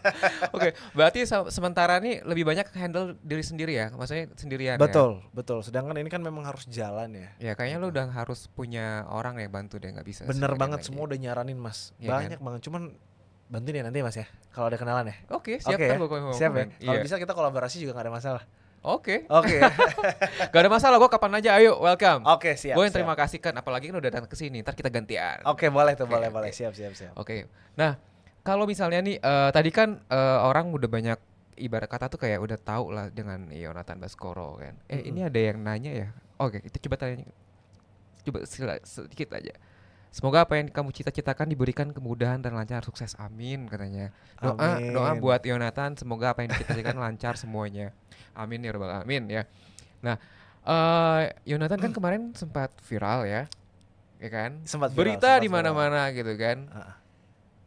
Oke, berarti sementara nih lebih banyak handle diri sendiri ya, maksudnya sendirian. Betul. Sedangkan ini kan memang harus jalan ya. Ya kayaknya lu udah harus punya orang yang bantu deh, nggak bisa. Bener banget, semua udah nyaranin mas, banyak banget. Cuman bantuin ya nanti mas ya, kalau ada kenalan ya. Oke, siap ya? kan Siap ya. Kalau bisa kita kolaborasi juga nggak ada masalah. Oke. Gak ada masalah, gue kapan aja, ayo welcome. Oke, siap. Gue yang terima kasih kan, apalagi kan udah datang ke sini, ntar kita gantian. Oke, boleh tuh, boleh. Siap. Oke. Nah, kalau misalnya nih tadi kan orang udah banyak ibarat kata tuh kayak udah tahu lah dengan Yonatan Baskoro kan. Ini ada yang nanya ya. Oke, kita coba tanya. Coba sedikit aja. Semoga apa yang kamu cita-citakan diberikan kemudahan dan lancar, sukses, amin katanya. Doa buat Yonatan, semoga apa yang dicita-citakan lancar semuanya. Amin ya rabbal alamin ya. Nah, Yonatan kan kemarin sempat viral ya kan? Sempat berita di mana-mana gitu kan.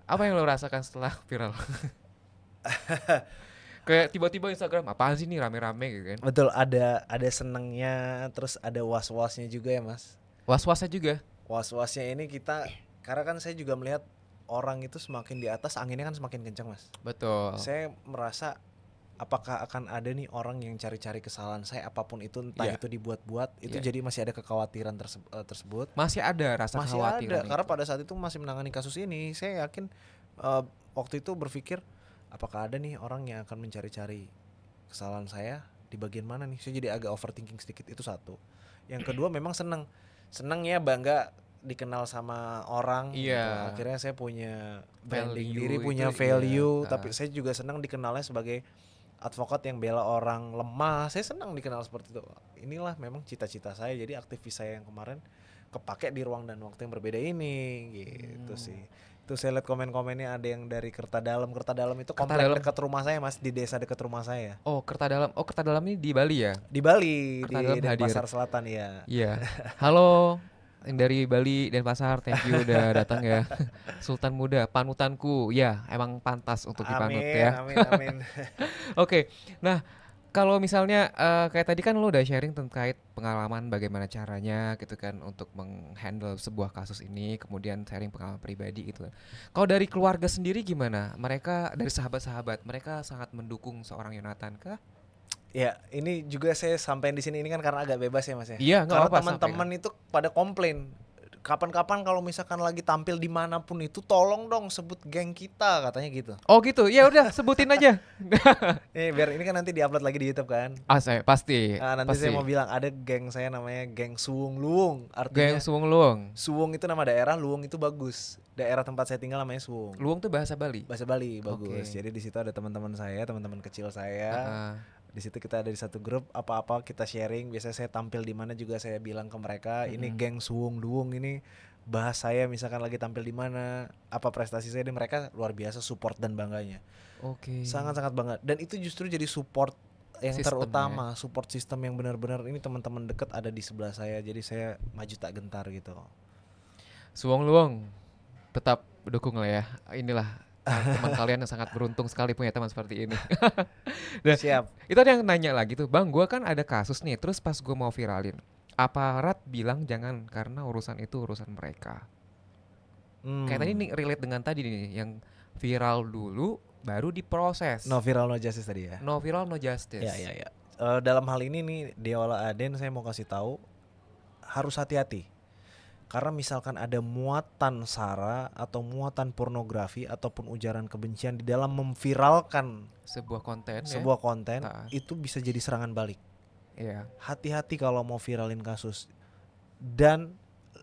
Apa yang lo rasakan setelah viral? Kayak tiba-tiba Instagram apaan sih nih rame-rame gitu kan? Betul, ada senengnya, terus ada was-wasnya juga ya mas. Was-wasnya juga. Was-wasnya ini kita, karena kan saya juga melihat orang itu semakin di atas anginnya kan semakin kencang mas. Betul. Saya merasa apakah akan ada nih orang yang cari-cari kesalahan saya apapun itu, entah itu dibuat-buat, itu jadi masih ada kekhawatiran tersebut. Masih ada rasa kekhawatiran. Masih ada, karena pada saat itu masih menangani kasus ini, saya yakin waktu itu berpikir apakah ada nih orang yang akan mencari-cari kesalahan saya di bagian mana nih. Saya jadi agak overthinking sedikit, itu satu. Yang kedua memang seneng ya, bangga dikenal sama orang gitu. Akhirnya saya punya branding diri, punya value, tapi saya juga senang dikenalnya sebagai advokat yang bela orang lemah. Saya senang dikenal seperti itu. Inilah memang cita-cita saya, jadi aktivis saya yang kemarin kepake di ruang dan waktu yang berbeda ini gitu sih. Itu saya lihat komen-komennya ada yang dari Kertadalam itu komplek dekat rumah saya mas, di desa dekat rumah saya. Kertadalam ini di Bali ya? Di Bali, di Pasar Selatan ya. Iya. Halo yang dari Bali dan Pasar, thank you udah datang ya. Sultan muda, panutanku. Ya, emang pantas untuk dipanut ya. Amin. Oke. Nah, kalau misalnya kayak tadi kan lo udah sharing terkait pengalaman bagaimana caranya gitu kan untuk menghandle sebuah kasus ini, kemudian sharing pengalaman pribadi gitu. Kalau dari keluarga sendiri gimana? Mereka dari sahabat-sahabat, mereka sangat mendukung seorang Yonatan kah? Ya, ini juga saya sampein di sini ini kan karena agak bebas ya mas ya. Iya, karena teman-teman itu pada komplain. Kapan-kapan kalau misalkan lagi tampil dimanapun itu tolong dong sebut geng kita, katanya gitu. Oh gitu, ya udah sebutin aja. Biar ini kan nanti diupload lagi di YouTube kan. Saya pasti. Nanti pasti. saya mau bilang ada geng saya namanya geng Suwung Luwung. Artinya geng Suwung Luwung. Suwung itu nama daerah, Luwung itu bagus. Daerah tempat saya tinggal namanya Suwung. Luwung tuh bahasa Bali. Bahasa Bali bagus. Jadi di situ ada teman-teman saya, teman-teman kecil saya. Di situ kita ada di satu grup, apa-apa kita sharing. Biasanya saya tampil di mana juga saya bilang ke mereka, ini geng Suwung Luwung ini bahas saya misalkan lagi tampil di mana, apa prestasi saya, dan mereka luar biasa support dan bangganya. Sangat-sangat bangga. Dan itu justru jadi support yang terutama, support system yang benar-benar ini teman-teman dekat ada di sebelah saya. Jadi saya maju tak gentar gitu. Suwung Luwung tetap dukung lah ya. Inilah teman kalian yang sangat beruntung sekali punya teman seperti ini. Nah, siap. Itu ada yang nanya lagi tuh, Bang, gue kan ada kasus nih, terus pas gue mau viralin, aparat bilang jangan karena urusan itu urusan mereka. Kayak tadi nih relate dengan tadi nih, yang viral dulu baru diproses. No viral no justice tadi ya. No viral no justice. Ya. Dalam hal ini nih Deola Aden saya mau kasih tahu harus hati-hati. Karena misalkan ada muatan sara atau muatan pornografi ataupun ujaran kebencian di dalam memviralkan sebuah konten itu bisa jadi serangan balik. Hati-hati kalau mau viralin kasus, dan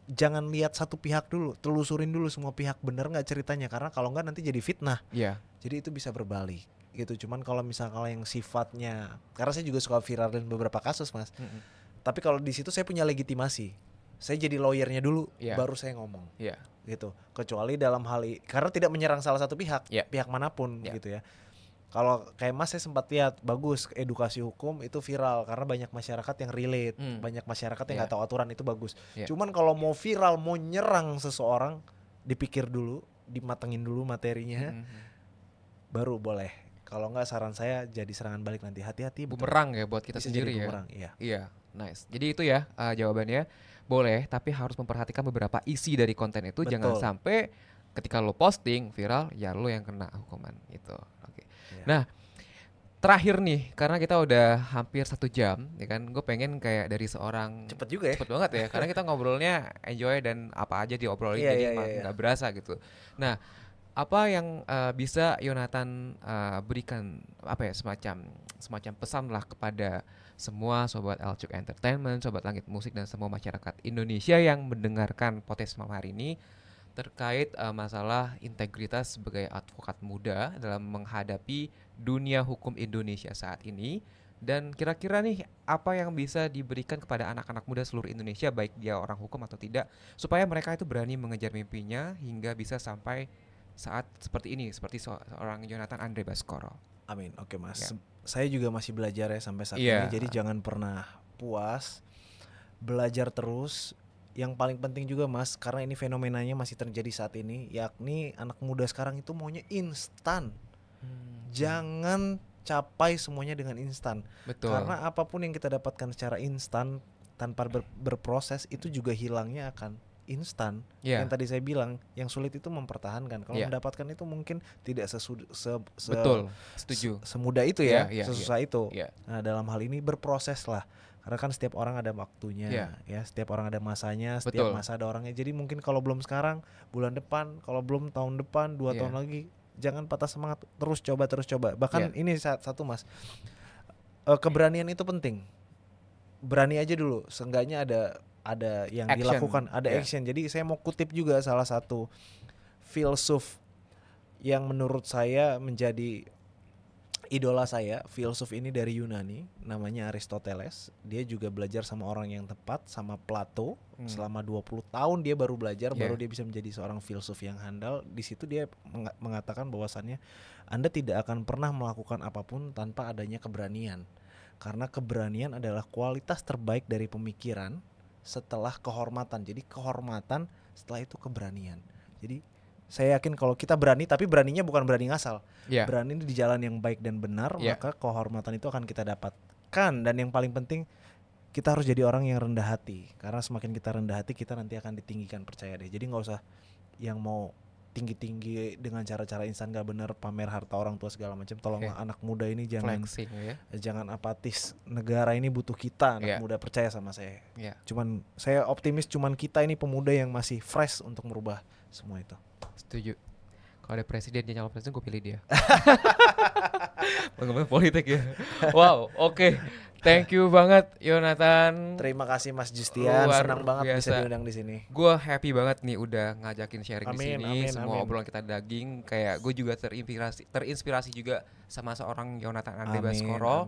jangan lihat satu pihak dulu, telusurin dulu semua pihak bener nggak ceritanya, karena kalau nggak nanti jadi fitnah. Jadi itu bisa berbalik gitu. Cuman kalau misalnya yang sifatnya, karena saya juga suka viralin beberapa kasus mas, tapi kalau di situ saya punya legitimasi. Saya jadi lawyernya dulu, baru saya ngomong, gitu. Kecuali dalam hal karena tidak menyerang salah satu pihak, pihak manapun, gitu ya. Kalau kayak mas saya sempat lihat bagus edukasi hukum itu viral karena banyak masyarakat yang relate, banyak masyarakat yang nggak tahu aturan, itu bagus. Cuman kalau mau viral, mau nyerang seseorang, dipikir dulu, dimatengin dulu materinya, baru boleh. Kalau nggak saran saya jadi serangan balik nanti, hati-hati. Bumerang ya buat kita bisa sendiri jadi ya. bumerang, Iya, nice. Jadi itu ya jawabannya. Boleh, tapi harus memperhatikan beberapa isi dari konten itu. Betul. Jangan sampai ketika lo posting viral, ya lo yang kena hukuman gitu. Oke. Nah, terakhir nih, karena kita udah hampir 1 jam, ya kan, gue pengen kayak dari seorang cepet juga ya, cepet banget ya, karena kita ngobrolnya enjoy dan apa aja diobrolin, jadi nggak berasa gitu. Nah, apa yang bisa Yonatan berikan apa ya, semacam pesan lah kepada semua sobat Elcuk Entertainment, sobat Langit Musik dan semua masyarakat Indonesia yang mendengarkan podcast malam hari ini terkait masalah integritas sebagai advokat muda dalam menghadapi dunia hukum Indonesia saat ini, dan kira-kira nih apa yang bisa diberikan kepada anak-anak muda seluruh Indonesia baik dia orang hukum atau tidak, supaya mereka itu berani mengejar mimpinya hingga bisa sampai saat seperti ini, seperti seorang Yonatan Andre Baskoro. Amin. Oke Mas, saya juga masih belajar ya sampai saat ini, jadi jangan pernah puas, belajar terus. Yang paling penting juga Mas, karena ini fenomenanya masih terjadi saat ini, yakni anak muda sekarang itu maunya instan. Jangan capai semuanya dengan instan. Betul. Karena apapun yang kita dapatkan secara instan tanpa berproses itu juga hilangnya akan instan. Yang tadi saya bilang, yang sulit itu mempertahankan. Kalau mendapatkan itu mungkin tidak betul, setuju. Semudah itu ya, sesusah itu. Nah, dalam hal ini berproses lah. Karena kan setiap orang ada waktunya, ya setiap orang ada masanya, setiap masa ada orangnya. Jadi mungkin kalau belum sekarang, bulan depan, kalau belum tahun depan, 2 tahun lagi, jangan patah semangat, terus coba. Bahkan ini satu Mas, keberanian itu penting. Berani aja dulu, seenggaknya ada yang action dilakukan, ada action. Jadi saya mau kutip juga salah satu filsuf yang menurut saya menjadi idola saya. Filsuf ini dari Yunani, namanya Aristoteles. Dia juga belajar sama orang yang tepat, sama Plato. Selama 20 tahun dia baru belajar, baru dia bisa menjadi seorang filsuf yang handal. Di situ dia mengatakan bahwasannya Anda tidak akan pernah melakukan apapun tanpa adanya keberanian. Karena keberanian adalah kualitas terbaik dari pemikiran setelah kehormatan. Jadi kehormatan setelah itu keberanian. Jadi saya yakin kalau kita berani, tapi beraninya bukan berani ngasal, berani di jalan yang baik dan benar, maka kehormatan itu akan kita dapatkan. Dan yang paling penting, kita harus jadi orang yang rendah hati. Karena semakin kita rendah hati, kita nanti akan ditinggikan, percaya deh. Jadi gak usah yang mau tinggi-tinggi dengan cara-cara instan gak benar, pamer harta orang tua segala macam. Tolonglah anak muda ini jangan flexing, jangan apatis. Negara ini butuh kita, anak muda, percaya sama saya. Cuman saya optimis, cuman kita ini pemuda yang masih fresh untuk merubah semua itu. Setuju. Kalau ada presiden, dia nyalon presiden, gue pilih dia. Ngomongin politik ya. Wow, oke. Thank you banget Yonatan. Terima kasih Mas Justian, senang banget bisa diundang di sini. Gue happy banget nih udah ngajakin sharing di sini. Semua obrolan kita daging, kayak gue juga terinspirasi juga sama seorang Yonatan Andre Baskoro.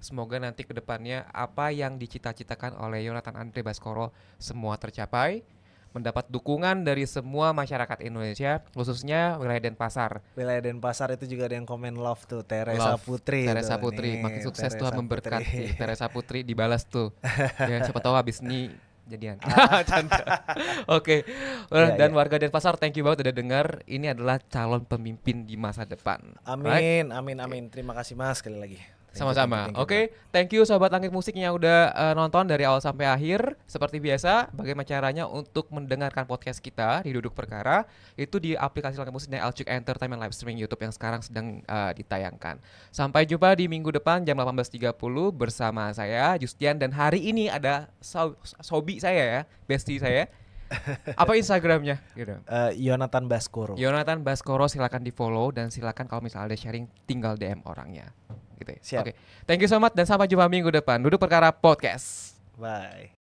Semoga nanti kedepannya apa yang dicita-citakan oleh Yonatan Andre Baskoro semua tercapai, mendapat dukungan dari semua masyarakat Indonesia, khususnya wilayah Denpasar. Wilayah Denpasar itu juga ada yang komen love tuh, Teresa Putri. Teresa Putri, makin sukses Tuhan memberkati. Teresa Putri dibalas tuh. Ya, siapa tahu habis ini jadian. Oke. Dan warga Denpasar, thank you banget udah dengar. Ini adalah calon pemimpin di masa depan. Amin, amin. Terima kasih Mas sekali lagi. Sama-sama. Oke, thank you sobat Langit Musik yang udah nonton dari awal sampai akhir. Seperti biasa, bagaimana caranya untuk mendengarkan podcast kita di Duduk Perkara? Itu di aplikasi Langit Musik dan Elcuk Entertainment live streaming YouTube yang sekarang sedang ditayangkan. Sampai jumpa di minggu depan jam 18.30 bersama saya Justian, dan hari ini ada sobi saya ya, bestie saya. Apa Instagramnya? Gitu. Yonatan Baskoro. Yonatan Baskoro, silakan di follow, dan silakan kalau misalnya ada sharing tinggal DM orangnya. Gitu ya. Oke. Thank you so much dan sampai jumpa minggu depan. Duduk Perkara Podcast. Bye.